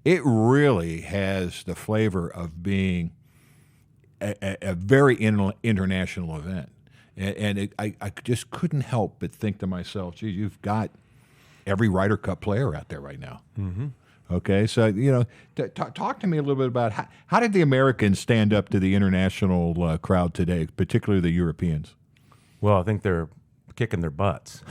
it really has the flavor of being a very international event. And I just couldn't help but think to myself, gee, you've got every Ryder Cup player out there right now. Mm-hmm. Okay, so talk to me a little bit about how did the Americans stand up to the international crowd today, particularly the Europeans? Well, I think they're kicking their butts.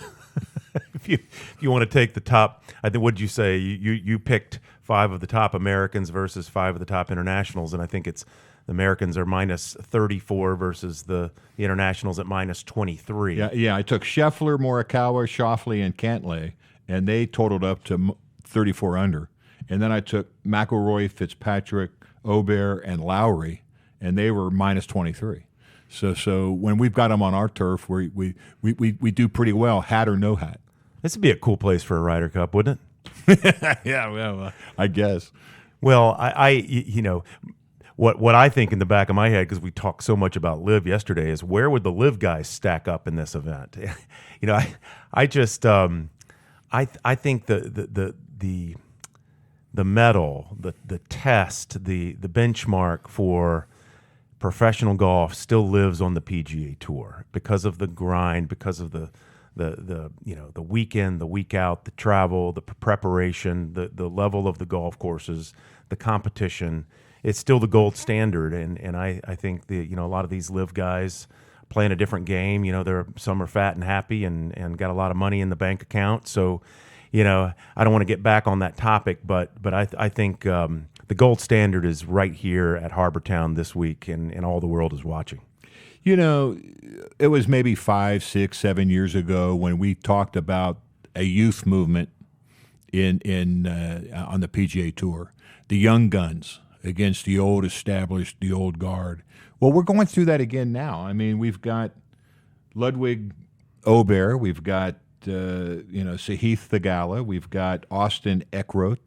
if you want to take the top, I think, what did you say? You picked 5 of the top Americans versus 5 of the top internationals, and I think it's the Americans are minus 34 versus the internationals at minus 23. Yeah. I took Scheffler, Morikawa, Schauffele, and Cantlay, and they totaled up to 34 under. And then I took McIlroy, Fitzpatrick, Aubert, and Lowry, and they were minus 23. So when we've got them on our turf, we do pretty well, hat or no hat. This would be a cool place for a Ryder Cup, wouldn't it? Yeah, well, I guess. Well, what I think in the back of my head, because we talked so much about LIV yesterday, is where would the LIV guys stack up in this event? I just I think the medal, the test, the benchmark for professional golf still lives on the PGA Tour because of the grind, because of the weekend, the week out, the travel, the preparation, the level of the golf courses, the competition. It's still the gold standard, and I think a lot of these LIV guys playing a different game. Some are fat and happy and got a lot of money in the bank account. So, I don't want to get back on that topic, but I think the gold standard is right here at Harbor Town this week, and all the world is watching. It was maybe 5, 6, 7 years ago when we talked about a youth movement on the PGA Tour, the young guns against the old established, the old guard. Well, we're going through that again now. I mean, we've got Ludwig Aubert, we've got Sahith Theegala, we've got Austin Eckroth.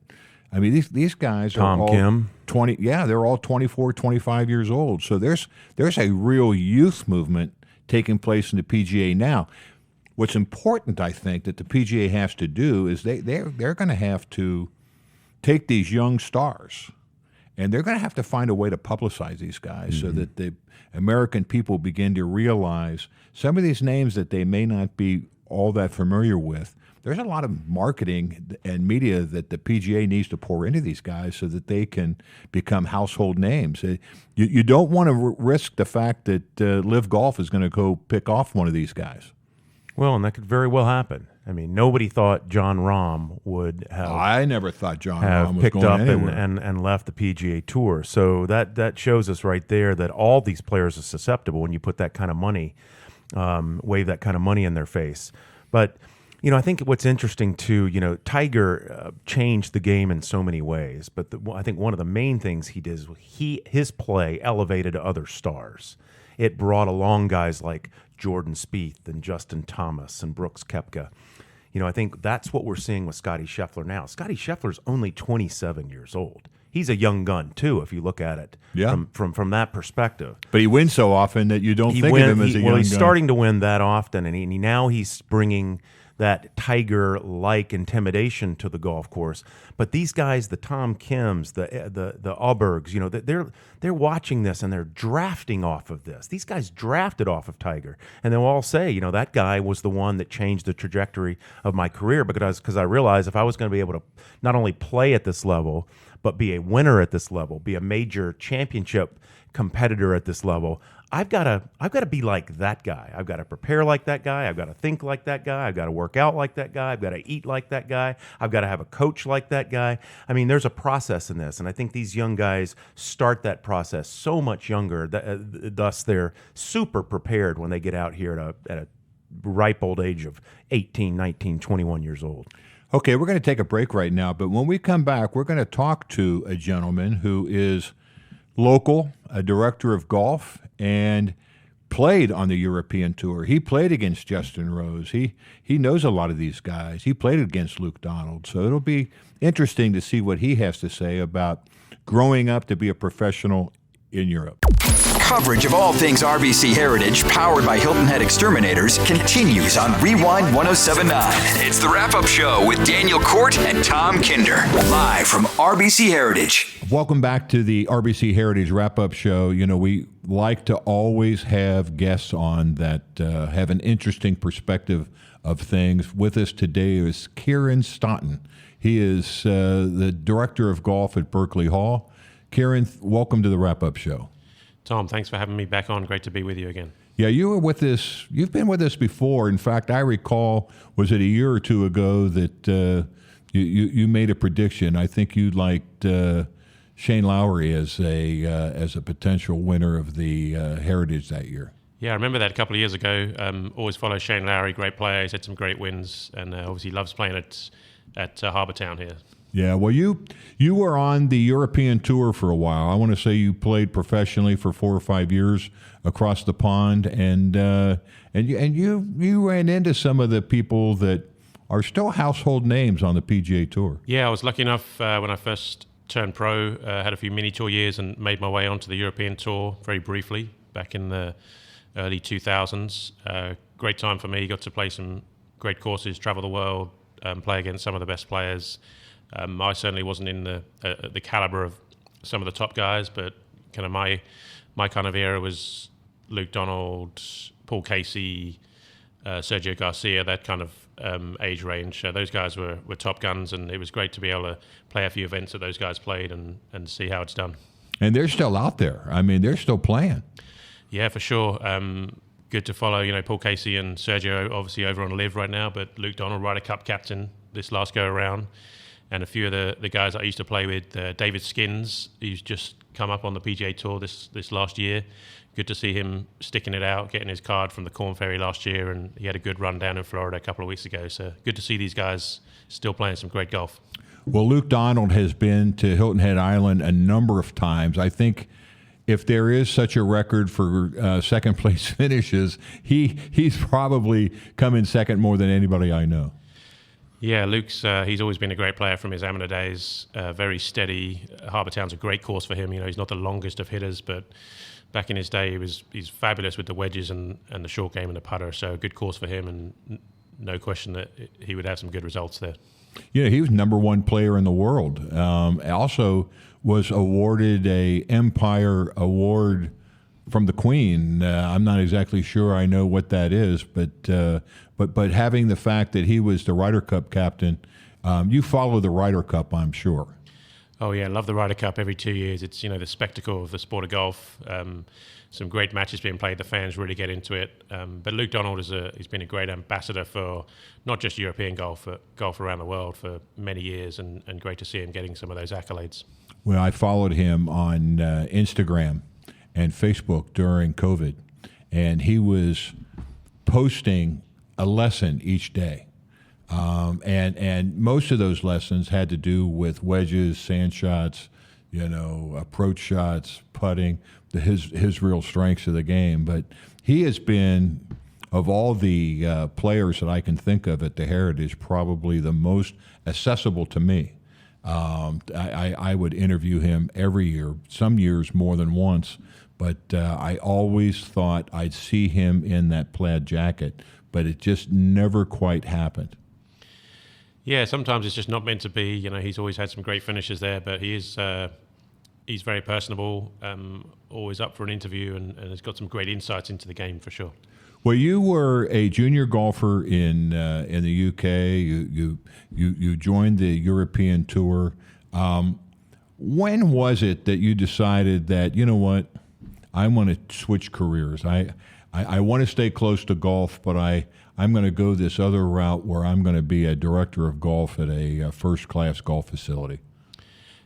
I mean, these guys Tom are all Kim. 20. Yeah, they're all 24, 25 years old. So there's a real youth movement taking place in the PGA now. What's important, I think, that the PGA has to do is they're going to have to take these young stars, and they're going to have to find a way to publicize these guys so that the American people begin to realize some of these names that they may not be all that familiar with. There's a lot of marketing and media that the PGA needs to pour into these guys so that they can become household names. You don't want to risk the fact that LIV Golf is going to go pick off one of these guys. Well, and that could very well happen. I mean, nobody thought John Rahm would have. I never thought John Rahm was picked going up anywhere. and left the PGA Tour. So that shows us right there that all these players are susceptible when you put that kind of money, wave that kind of money in their face. But I think what's interesting too, Tiger changed the game in so many ways. But I think one of the main things he did is his play elevated other stars. It brought along guys like Jordan Spieth and Justin Thomas and Brooks Koepka. I think that's what we're seeing with Scotty Scheffler now. Scotty Scheffler's only 27 years old. He's a young gun too, if you look at it from that perspective. But he wins so often that you don't think of him as a young gun. Well, he's starting to win that often, and now he's bringing that Tiger-like intimidation to the golf course. But these guys, the Tom Kims, the Aubergs, they're watching this and they're drafting off of this. These guys drafted off of Tiger, and they'll all say, that guy was the one that changed the trajectory of my career because I realized if I was going to be able to not only play at this level, but be a winner at this level, be a major championship competitor at this level, I've got to be like that guy. I've got to prepare like that guy. I've got to think like that guy. I've got to work out like that guy. I've got to eat like that guy. I've got to have a coach like that guy. I mean, there's a process in this, and I think these young guys start that process so much younger. Thus, they're super prepared when they get out here at a ripe old age of 18, 19, 21 years old. Okay, we're going to take a break right now, but when we come back, we're going to talk to a gentleman who is local, a director of golf, and played on the European Tour. He played against Justin Rose. He knows a lot of these guys. He played against Luke Donald. So it'll be interesting to see what he has to say about growing up to be a professional in Europe. Coverage of all things RBC Heritage, powered by Hilton Head Exterminators, continues on Rewind 1079. It's the wrap-up show with Daniel Cort and Tom Kinder, live from RBC Heritage. Welcome back to the RBC Heritage wrap-up show. We like to always have guests on that have an interesting perspective of things. With us today is Kieran Staunton. He is the director of golf at Berkeley Hall. Kieran, welcome to the wrap-up show. Tom, thanks for having me back on. Great to be with you again. Yeah, you were with us. You've been with us before. In fact, I recall, was it a year or two ago that you made a prediction? I think you liked Shane Lowry as a potential winner of the Heritage that year. Yeah, I remember that a couple of years ago. Always follow Shane Lowry, great player. He's had some great wins, and obviously loves playing at Harbour Town here. Yeah, well, you were on the European Tour for a while. I want to say you played professionally for 4 or 5 years across the pond, and you ran into some of the people that are still household names on the PGA Tour. Yeah, I was lucky enough when I first turned pro, had a few mini tour years and made my way onto the European Tour very briefly back in the early 2000s. Great time for me. Got to play some great courses, travel the world, play against some of the best players. I certainly wasn't in the caliber of some of the top guys, but kind of my kind of era was Luke Donald, Paul Casey, Sergio Garcia, that kind of age range. Those guys were top guns, and it was great to be able to play a few events that those guys played and see how it's done. And they're still out there. I mean, they're still playing. Yeah, for sure. Good to follow, Paul Casey and Sergio obviously over on Live right now, but Luke Donald, Ryder Cup captain this last go around. And a few of the guys I used to play with, David Skins, who's just come up on the PGA Tour this last year. Good to see him sticking it out, getting his card from the Corn Ferry last year, and he had a good run down in Florida a couple of weeks ago. So good to see these guys still playing some great golf. Well, Luke Donald has been to Hilton Head Island a number of times. I think if there is such a record for second place finishes, he's probably come in second more than anybody I know. Yeah, Luke's he's always been a great player from his amateur days. Very steady. Harbour Town's a great course for him. He's not the longest of hitters, but back in his day, he's fabulous with the wedges and the short game and the putter. So a good course for him, and no question that he would have some good results there. Yeah, he was #1 player in the world. Also was awarded a Empire Award from the Queen. I'm not exactly sure I know what that is, but having the fact that he was the Ryder Cup captain, you follow the Ryder Cup, I'm sure. Oh yeah, love the Ryder Cup every 2 years. It's the spectacle of the sport of golf. Some great matches being played. The fans really get into it. But Luke Donald he's been a great ambassador for not just European golf, but golf around the world for many years, and great to see him getting some of those accolades. Well, I followed him on Instagram and Facebook during COVID, and he was posting a lesson each day. And most of those lessons had to do with wedges, sand shots, approach shots, putting, his real strengths of the game. But he has been of all the players that I can think of at the Heritage, probably the most accessible to me. I would interview him every year, some years more than once, but I always thought I'd see him in that plaid jacket, but it just never quite happened. Yeah, sometimes it's just not meant to be. He's always had some great finishes there, but he's very personable, always up for an interview, and has got some great insights into the game for sure. Well, you were a junior golfer in the UK. You joined the European Tour. When was it that you decided that, you know what, I want to switch careers? I want to stay close to golf, but I'm going to go this other route where I'm going to be a director of golf at a first-class golf facility.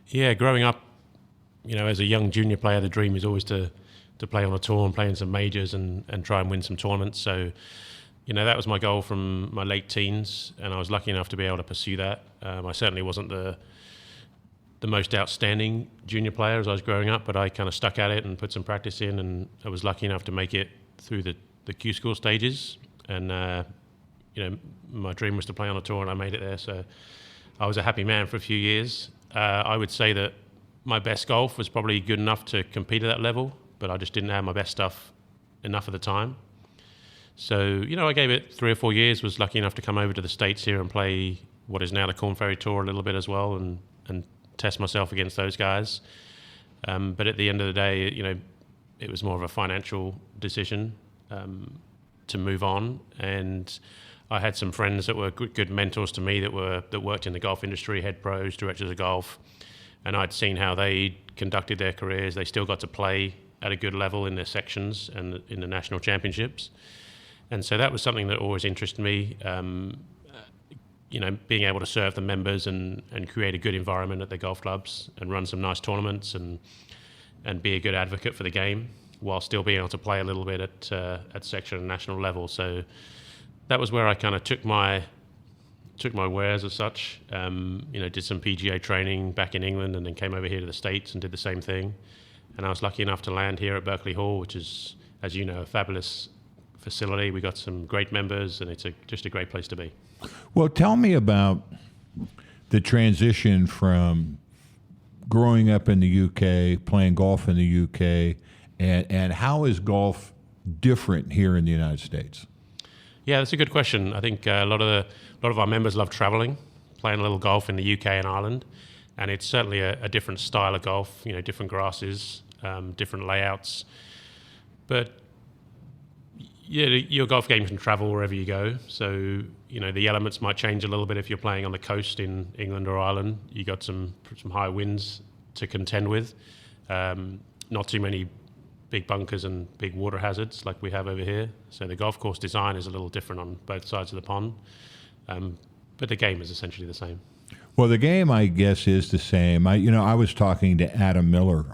Yeah, growing up, as a young junior player, the dream is always to play on a tour and play in some majors and try and win some tournaments. So, that was my goal from my late teens, and I was lucky enough to be able to pursue that. I certainly wasn't the most outstanding junior player as I was growing up, but I kind of stuck at it and put some practice in, and I was lucky enough to make it through the Q School stages. And, my dream was to play on a tour, and I made it there. So I was a happy man for a few years. I would say that my best golf was probably good enough to compete at that level, but I just didn't have my best stuff enough of the time. So, I gave it 3 or 4 years, was lucky enough to come over to the States here and play what is now the Corn Ferry Tour a little bit as well, and test myself against those guys. But at the end of the day, it was more of a financial decision to move on. And I had some friends that were good mentors to me that worked in the golf industry, head pros, directors of golf, and I'd seen how they conducted their careers. They still got to play at a good level in their sections and in the national championships. And so that was something that always interested me, being able to serve the members and create a good environment at the golf clubs and run some nice tournaments and be a good advocate for the game while still being able to play a little bit at section and national level. So that was where I kind of took my wares as such, did some PGA training back in England and then came over here to the States and did the same thing. And I was lucky enough to land here at Berkeley Hall, which is, as you know, a fabulous facility. We got some great members, and it's just a great place to be. Well, tell me about the transition from growing up in the UK, playing golf in the UK, and how is golf different here in the United States? Yeah, that's a good question. I think a lot of our members love traveling, playing a little golf in the UK and Ireland. And it's certainly a different style of golf, different grasses, different layouts. But yeah, your golf game can travel wherever you go. So, the elements might change a little bit if you're playing on the coast in England or Ireland. You got some high winds to contend with. Not too many big bunkers and big water hazards like we have over here. So the golf course design is a little different on both sides of the pond. But the game is essentially the same. Well, the game, I guess, is the same. I was talking to Adam Miller,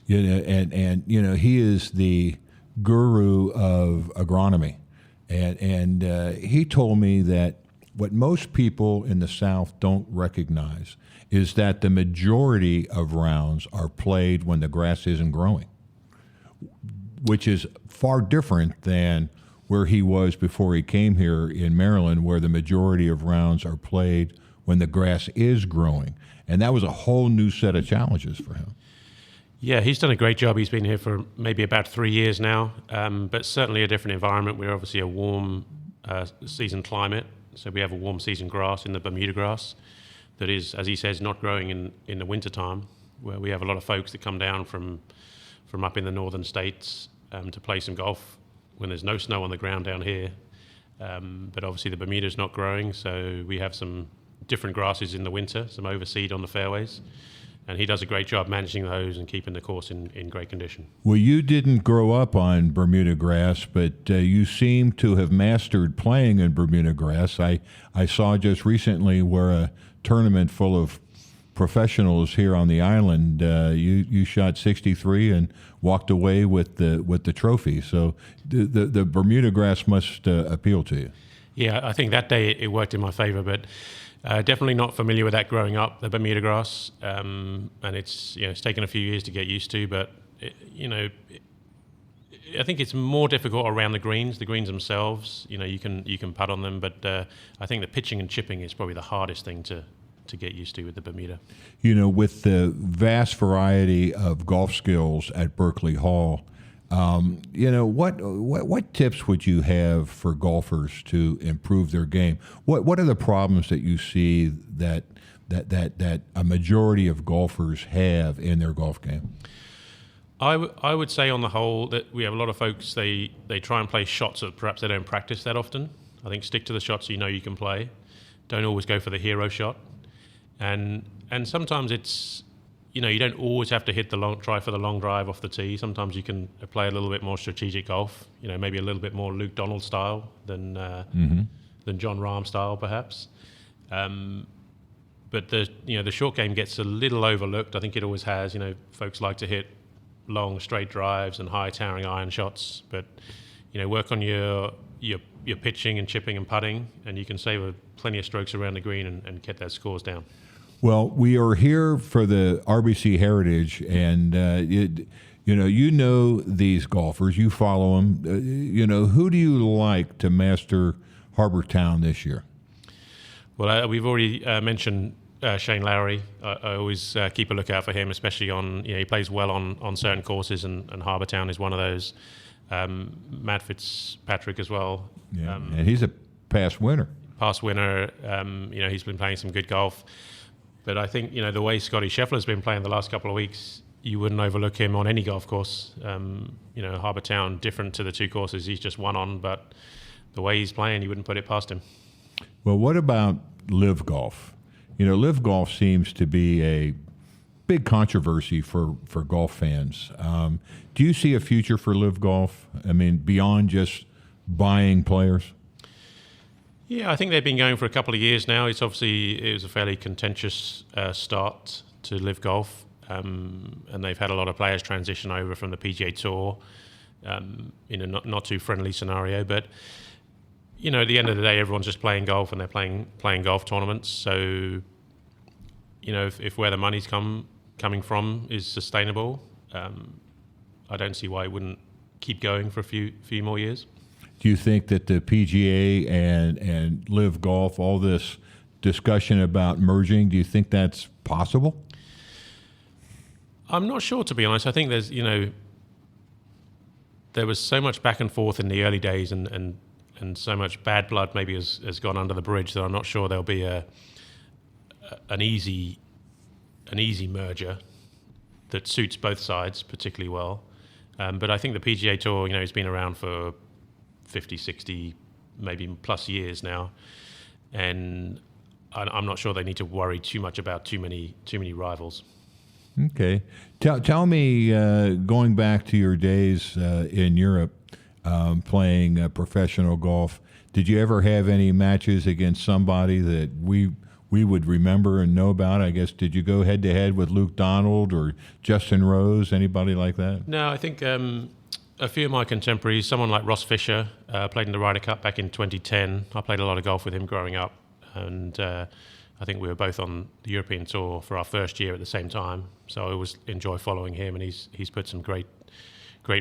and he is the guru of agronomy, and he told me that what most people in the South don't recognize is that the majority of rounds are played when the grass isn't growing, which is far different than where he was before he came here in Maryland, where the majority of rounds are played when the grass is growing. And that was a whole new set of challenges for him. Yeah, he's done a great job. He's been here for maybe about 3 years now, but certainly a different environment. We're obviously a warm season climate, so we have a warm season grass in the Bermuda grass that is, as he says, not growing in the wintertime, where we have a lot of folks that come down from up in the northern states to play some golf when there's no snow on the ground down here. But obviously the Bermuda's not growing, so we have some different grasses in the winter, some overseed on the fairways, and he does a great job managing those and keeping the course in great condition. Well, you didn't grow up on Bermuda grass, but you seem to have mastered playing in Bermuda grass. I saw just recently where a tournament full of professionals here on the island, you shot 63 and walked away with the trophy. So the Bermuda grass must appeal to you. Yeah, I think that day it worked in my favor, but definitely not familiar with that growing up, the Bermuda grass, and it's taken a few years to get used to, but I think it's more difficult around the greens. The greens themselves, you can putt on them, but I think the pitching and chipping is probably the hardest thing to get used to with the Bermuda. With the vast variety of golf skills at Berkeley Hall, what tips would you have for golfers to improve their game? What are the problems that you see that a majority of golfers have in their golf game? I would say on the whole that we have a lot of folks, they try and play shots that perhaps they don't practice that often. I think stick to the shots you can play. Don't always go for the hero shot. And sometimes it's, you don't always have to try for the long drive off the tee. Sometimes you can play a little bit more strategic golf, maybe a little bit more Luke Donald style than John Rahm style perhaps. But the short game gets a little overlooked. I think it always has. Folks like to hit long straight drives and high towering iron shots, but work on your pitching and chipping and putting, and you can save plenty of strokes around the green and get those scores down. Well, we are here for the RBC Heritage, and you know these golfers. You follow them. Who do you like to master Harbour Town this year? Well, we've already mentioned Shane Lowry. I always keep a lookout for him, especially on he plays well on certain courses, and Harbour Town is one of those. Matt Fitzpatrick as well. Yeah, and he's a past winner. He's been playing some good golf. But I think, the way Scotty Scheffler's been playing the last couple of weeks, you wouldn't overlook him on any golf course. Harbour Town, different to the two courses he's just won on, but the way he's playing, you wouldn't put it past him. Well, what about live golf? Live golf seems to be a big controversy for golf fans. Do you see a future for live golf? I mean, beyond just buying players? Yeah, I think they've been going for a couple of years now. It was a fairly contentious start to live golf, and they've had a lot of players transition over from the PGA Tour in a not too friendly scenario. But at the end of the day, everyone's just playing golf, and they're playing golf tournaments. So if where the money's coming from is sustainable, I don't see why it wouldn't keep going for a few more years. Do you think that the PGA and live golf, all this discussion about merging, do you think that's possible? I'm not sure, to be honest. I think there's, there was so much back and forth in the early days, and so much bad blood maybe has gone under the bridge that I'm not sure there'll be an easy merger that suits both sides particularly well. But I think the PGA Tour, has been around for 50, 60, maybe plus years now, and I'm not sure they need to worry too much about too many rivals. Okay, tell me, going back to your days in Europe, playing professional golf, did you ever have any matches against somebody that we would remember and know about? I guess, did you go head to head with Luke Donald or Justin Rose, anybody like that? No, I think a few of my contemporaries, someone like Ross Fisher, played in the Ryder Cup back in 2010. I played a lot of golf with him growing up, and I think we were both on the European Tour for our first year at the same time. So I always enjoy following him, and he's put some great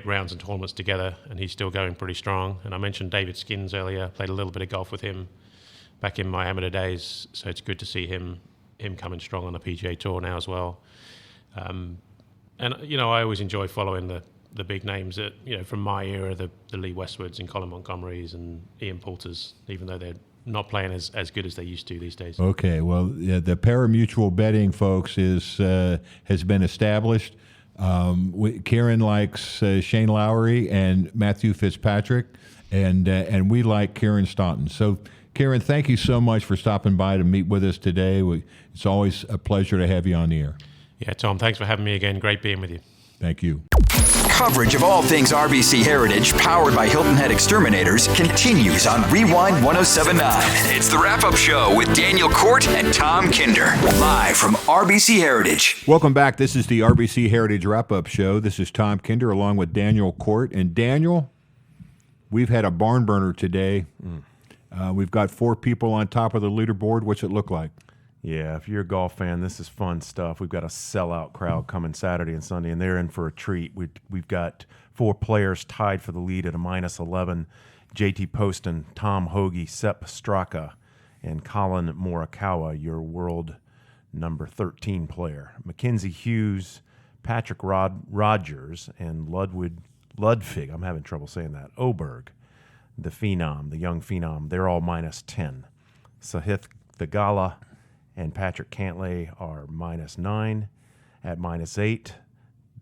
rounds and tournaments together, and he's still going pretty strong. And I mentioned David Skins earlier. Played a little bit of golf with him back in my amateur days, so it's good to see him coming strong on the PGA Tour now as well. And I always enjoy following the big names that from my era, the Lee Westwoods and Colin Montgomerys and Ian Poulters, even though they're not playing as good as they used to these days. Okay, well, the pari-mutuel betting, folks, has been established. Kieran likes Shane Lowry and Matthew Fitzpatrick, and we like Kieran Staunton. So, Kieran, thank you so much for stopping by to meet with us today. It's always a pleasure to have you on the air. Yeah, Tom, thanks for having me again. Great being with you. Thank you. Coverage of all things RBC Heritage, powered by Hilton Head Exterminators, continues on Rewind 107.9. It's the wrap-up show with Daniel Cort and Tom Kinder, live from RBC Heritage. Welcome back. This is the RBC Heritage wrap-up show. This is Tom Kinder along with Daniel Cort. And Daniel, we've had a barn burner today. We've got 4 people on top of the leaderboard. What's it look like? Yeah, if you're a golf fan, this is fun stuff. We've got a sellout crowd coming Saturday and Sunday, and they're in for a treat. We've got 4 players tied for the lead at a -11. JT Poston, Tom Hoagie, Sepp Straka, and Colin Morikawa, your world number 13 player. Mackenzie Hughes, Patrick Rogers, and Ludwig, I'm having trouble saying that, Oberg, the phenom, the young phenom, they're all -10. Sahith Theegala and Patrick Cantlay are -9. At -8,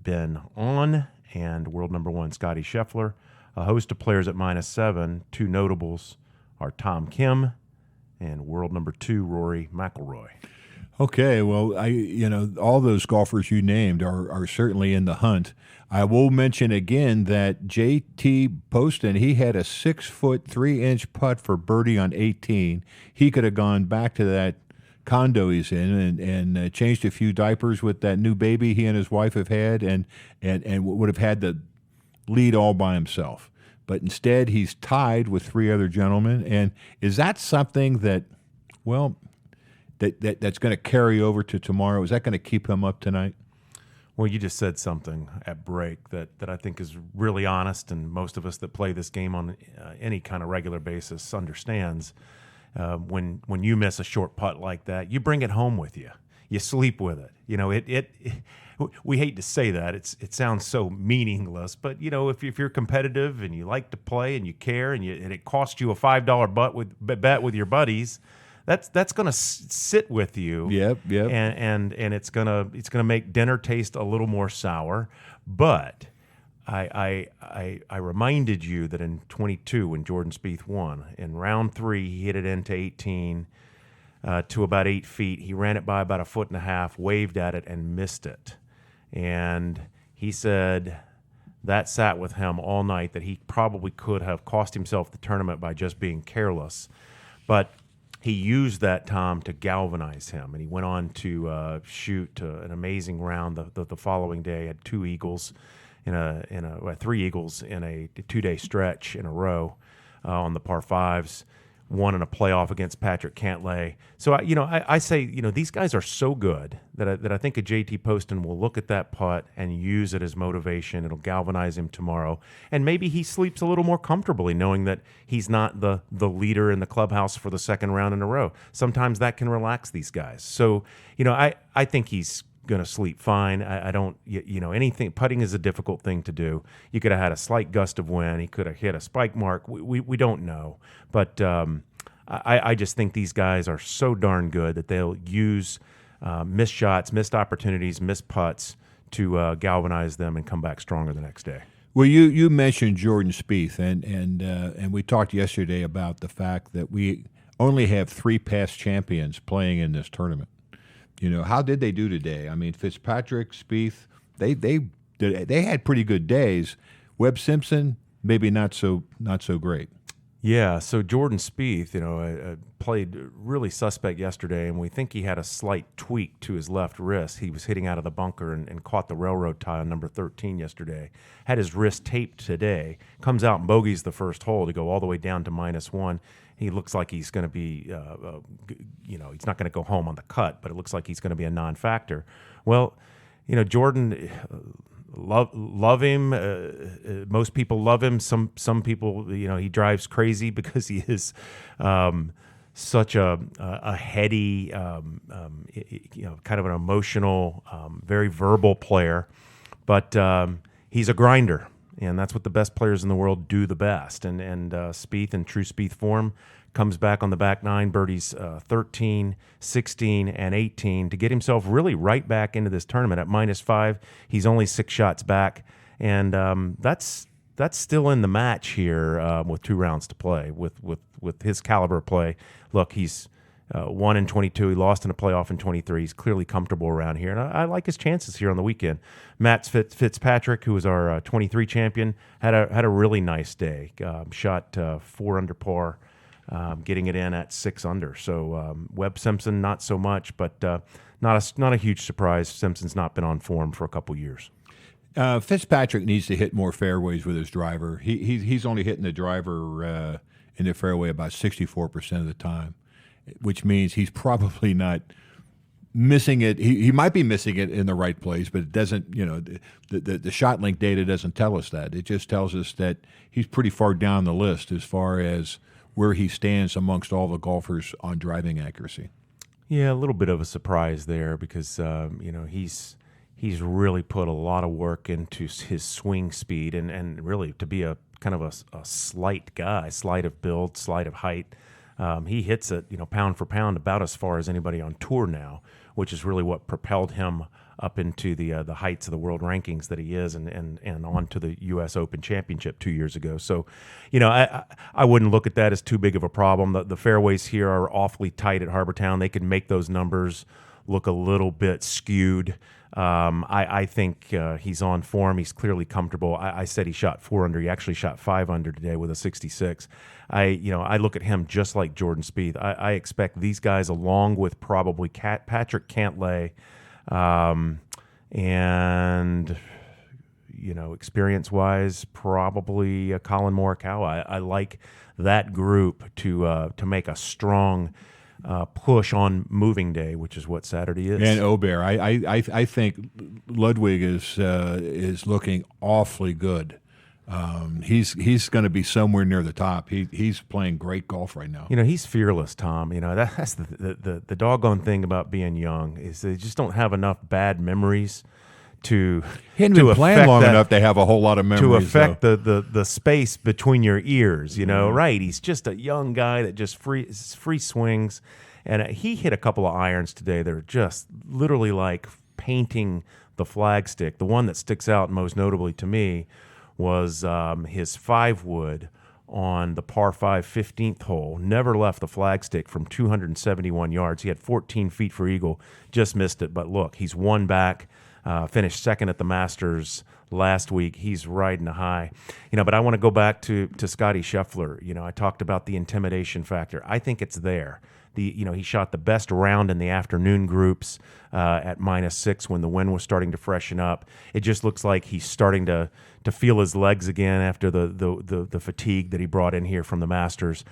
Ben On and world number 1 Scotty Scheffler. A host of players at -7. 2 notables are Tom Kim and world number 2 Rory McIlroy. Okay, well, all those golfers you named are certainly in the hunt. I will mention again that JT Poston, he had a 6-foot 3-inch putt for birdie on 18. He could have gone back to that condo he's in and changed a few diapers with that new baby he and his wife have had, and would have had the lead all by himself. But instead, he's tied with 3 other gentlemen. And is that something that, well, that's going to carry over to tomorrow? Is that going to keep him up tonight? Well, you just said something at break that I think is really honest, and most of us that play this game on any kind of regular basis understands. When you miss a short putt like that, you bring it home with you. You sleep with it. We hate to say that. It sounds so meaningless, but if you're competitive and you like to play and you care and it costs you a $5 bet with your buddies, that's going to sit with you. Yep. And it's gonna make dinner taste a little more sour. But I reminded you that in 22 when Jordan Spieth won in round 3, he hit it into 18 to about 8 feet. He ran it by about 1.5 feet, waved at it, and missed it. And he said that sat with him all night, that he probably could have cost himself the tournament by just being careless. But he used that, Tom, to galvanize him, and he went on to shoot an amazing round the following day. Had 2 eagles in 3 eagles in a 2-day stretch in a row on the par 5s. Won in a playoff against Patrick Cantlay. So I say these guys are so good that I think a JT Poston will look at that putt and use it as motivation. It'll galvanize him tomorrow, and maybe he sleeps a little more comfortably knowing that he's not the leader in the clubhouse for the 2nd round in a row. Sometimes that can relax these guys. So I think he's going to sleep fine. I don't, anything. Putting is a difficult thing to do. You could have had a slight gust of wind. He could have hit a spike mark. We don't know. But I just think these guys are so darn good that they'll use missed shots, missed opportunities, missed putts to galvanize them and come back stronger the next day. Well, you mentioned Jordan Spieth, and we talked yesterday about the fact that we only have 3 past champions playing in this tournament. How did they do today? I mean, Fitzpatrick, Spieth, they had pretty good days. Webb Simpson, maybe not so great. Yeah, so Jordan Spieth, played really suspect yesterday, and we think he had a slight tweak to his left wrist. He was hitting out of the bunker and caught the railroad tie on number 13 yesterday. Had his wrist taped today. Comes out and bogeys the first hole to go all the way down to -1. He looks like he's going to be, he's not going to go home on the cut, but it looks like he's going to be a non-factor. Well, Jordan, love him. Most people love him. Some people, he drives crazy because he is such a heady, kind of an emotional, very verbal player. But he's a grinder. And that's what the best players in the world do the best. And Spieth, in true Spieth form, comes back on the back 9, birdies 13, 16, and 18 to get himself really right back into this tournament at -5. He's only 6 shots back, and that's still in the match here with 2 rounds to play with his caliber of play. Look, he's won in 22. He lost in a playoff in 23. He's clearly comfortable around here, and I like his chances here on the weekend. Matt Fitzpatrick, who was our 23 champion, had a really nice day. Shot 4 under par, getting it in at 6 under. So Webb Simpson, not so much, but not a huge surprise. Simpson's not been on form for a couple years. Fitzpatrick needs to hit more fairways with his driver. He's only hitting the driver in the fairway about 64% of the time, which means he's probably not missing it. He might be missing it in the right place, but it doesn't. The shot link data doesn't tell us that. It just tells us that he's pretty far down the list as far as where he stands amongst all the golfers on driving accuracy. Yeah, a little bit of a surprise there because he's really put a lot of work into his swing speed and really to be a kind of a slight guy, slight of build, slight of height. He hits it, pound for pound about as far as anybody on tour now, which is really what propelled him up into the heights of the world rankings that he is and on to the U.S. Open Championship 2 years ago. So, I wouldn't look at that as too big of a problem. The fairways here are awfully tight at Harbour Town. They can make those numbers look a little bit skewed. I think he's on form. He's clearly comfortable. I said he shot 4 under. He actually shot 5 under today with a 66. I look at him just like Jordan Spieth. I expect these guys, along with probably Patrick Cantlay, and experience-wise, probably Colin Morikawa. I like that group to make a strong push on moving day, which is what Saturday is. And Obear, I think Ludwig is looking awfully good. He's going to be somewhere near the top. He's playing great golf right now. He's fearless, Tom. That's the doggone thing about being young is they just don't have enough bad memories to he hadn't been playing long enough to have a whole lot of memories to affect the space between your ears. Right? He's just a young guy that just free swings, and he hit a couple of irons today that are just literally like painting the flagstick. The one that sticks out most notably to me was his 5-wood on the par 5 15th hole. Never left the flagstick from 271 yards. He had 14 feet for eagle, just missed it. But look, he's one back. Finished second at the Masters last week. He's riding a high. But I want to go back to Scotty Scheffler. I talked about the intimidation factor. I think it's there. He shot the best round in the afternoon groups at -6 when the wind was starting to freshen up. It just looks like he's starting to feel his legs again after the fatigue that he brought in here from the Masters.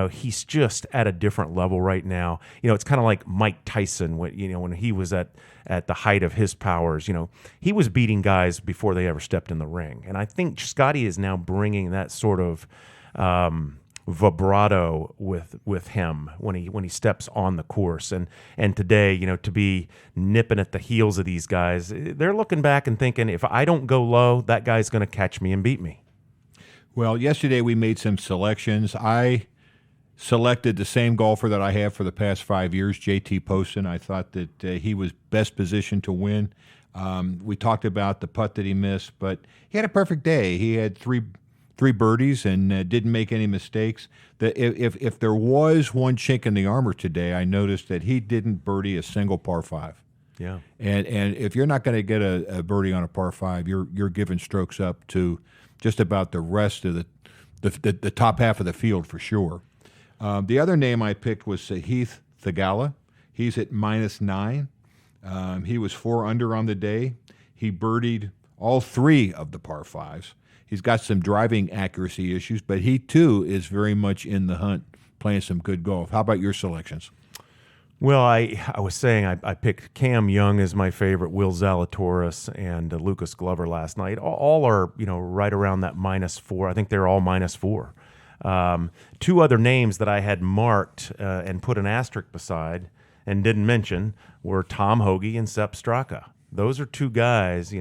He's just at a different level right now. It's kind of like Mike Tyson when he was at the height of his powers. He was beating guys before they ever stepped in the ring, and I think Scotty is now bringing that sort of vibrato with him when he steps on the course. And today, to be nipping at the heels of these guys, they're looking back and thinking, if I don't go low, that guy's going to catch me and beat me. Well, yesterday we made some selections. I selected the same golfer that I have for the past 5 years, JT Poston. I thought that he was best positioned to win. We talked about the putt that he missed, but he had a perfect day. He had three birdies and didn't make any mistakes. If there was one chink in the armor today, I noticed that he didn't birdie a single par 5. Yeah. And if you're not going to get a birdie on a par 5, you're giving strokes up to just about the rest of the top half of the field for sure. The other name I picked was Heath Thagala. He's at -9. He was 4 under on the day. He birdied all 3 of the par 5s. He's got some driving accuracy issues, but he, too, is very much in the hunt, playing some good golf. How about your selections? Well, I was saying I picked Cam Young as my favorite, Will Zalatoris, and Lucas Glover last night. All are, right around that -4. I think they're all -4. 2 other names that I had marked and put an asterisk beside and didn't mention were Tom Hoge and Sepp Straka. Those are 2 guys.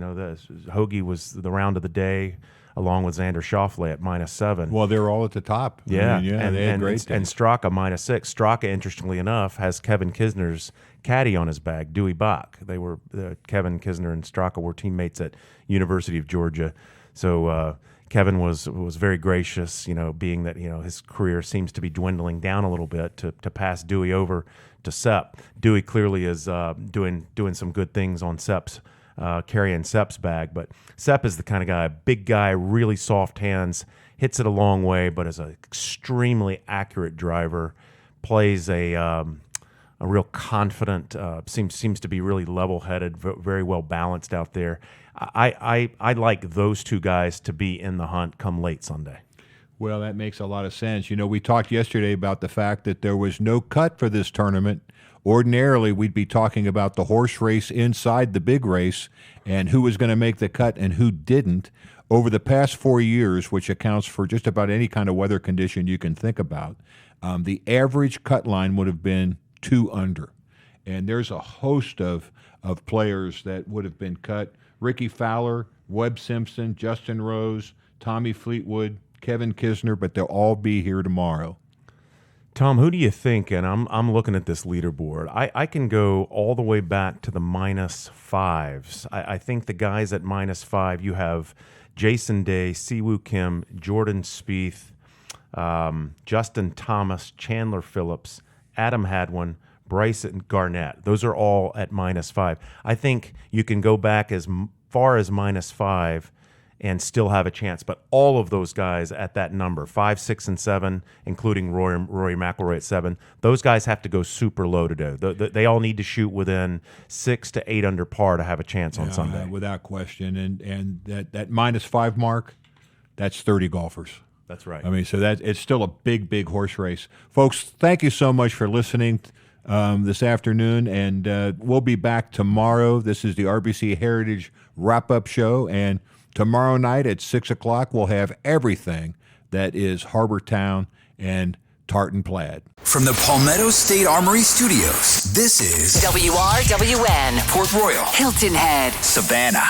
Hoge was the round of the day, along with Xander Schauffele at -7. Well, they're all at the top. Yeah, they had great days. And Straka -6. Straka, interestingly enough, has Kevin Kisner's caddy on his bag, Dewey Bach. They were Kevin Kisner and Straka were teammates at University of Georgia. So Kevin was very gracious, being that his career seems to be dwindling down a little bit to pass Dewey over to Sepp. Dewey clearly is doing some good things on Sepp's. Carrying Sepp's bag, but Sepp is the kind of guy, big guy, really soft hands, hits it a long way, but is an extremely accurate driver, plays a real confident, seems to be really level-headed, very well balanced out there. I like those 2 guys to be in the hunt come late Sunday. Well, that makes a lot of sense. We talked yesterday about the fact that there was no cut for this tournament Ordinarily, we'd be talking about the horse race inside the big race and who was going to make the cut and who didn't. Over the past 4 years, which accounts for just about any kind of weather condition you can think about, the average cut line would have been 2 under. And there's a host of players that would have been cut. Ricky Fowler, Webb Simpson, Justin Rose, Tommy Fleetwood, Kevin Kisner, but they'll all be here tomorrow. Tom, who do you think? And I'm looking at this leaderboard. I can go all the way back to the -5s. I think the guys at -5, you have Jason Day, Siwoo Kim, Jordan Spieth, Justin Thomas, Chandler Phillips, Adam Hadwin, Bryson Garnett. Those are all at -5. I think you can go back as far as -5 and still have a chance. But all of those guys at that number, 5, 6, and 7, including Rory McIlroy at 7, those guys have to go super low today. They all need to shoot within 6 to 8 under par to have a chance on Sunday. Without question. And that -5 mark, that's 30 golfers. That's right. I mean, so it's still a big, big horse race. Folks, thank you so much for listening this afternoon, and we'll be back tomorrow. This is the RBC Heritage Wrap-Up Show, and tomorrow night at 6 o'clock, we'll have everything that is Harbor Town and Tartan Plaid. From the Palmetto State Armory Studios, this is WRWN, Port Royal, Hilton Head. Savannah,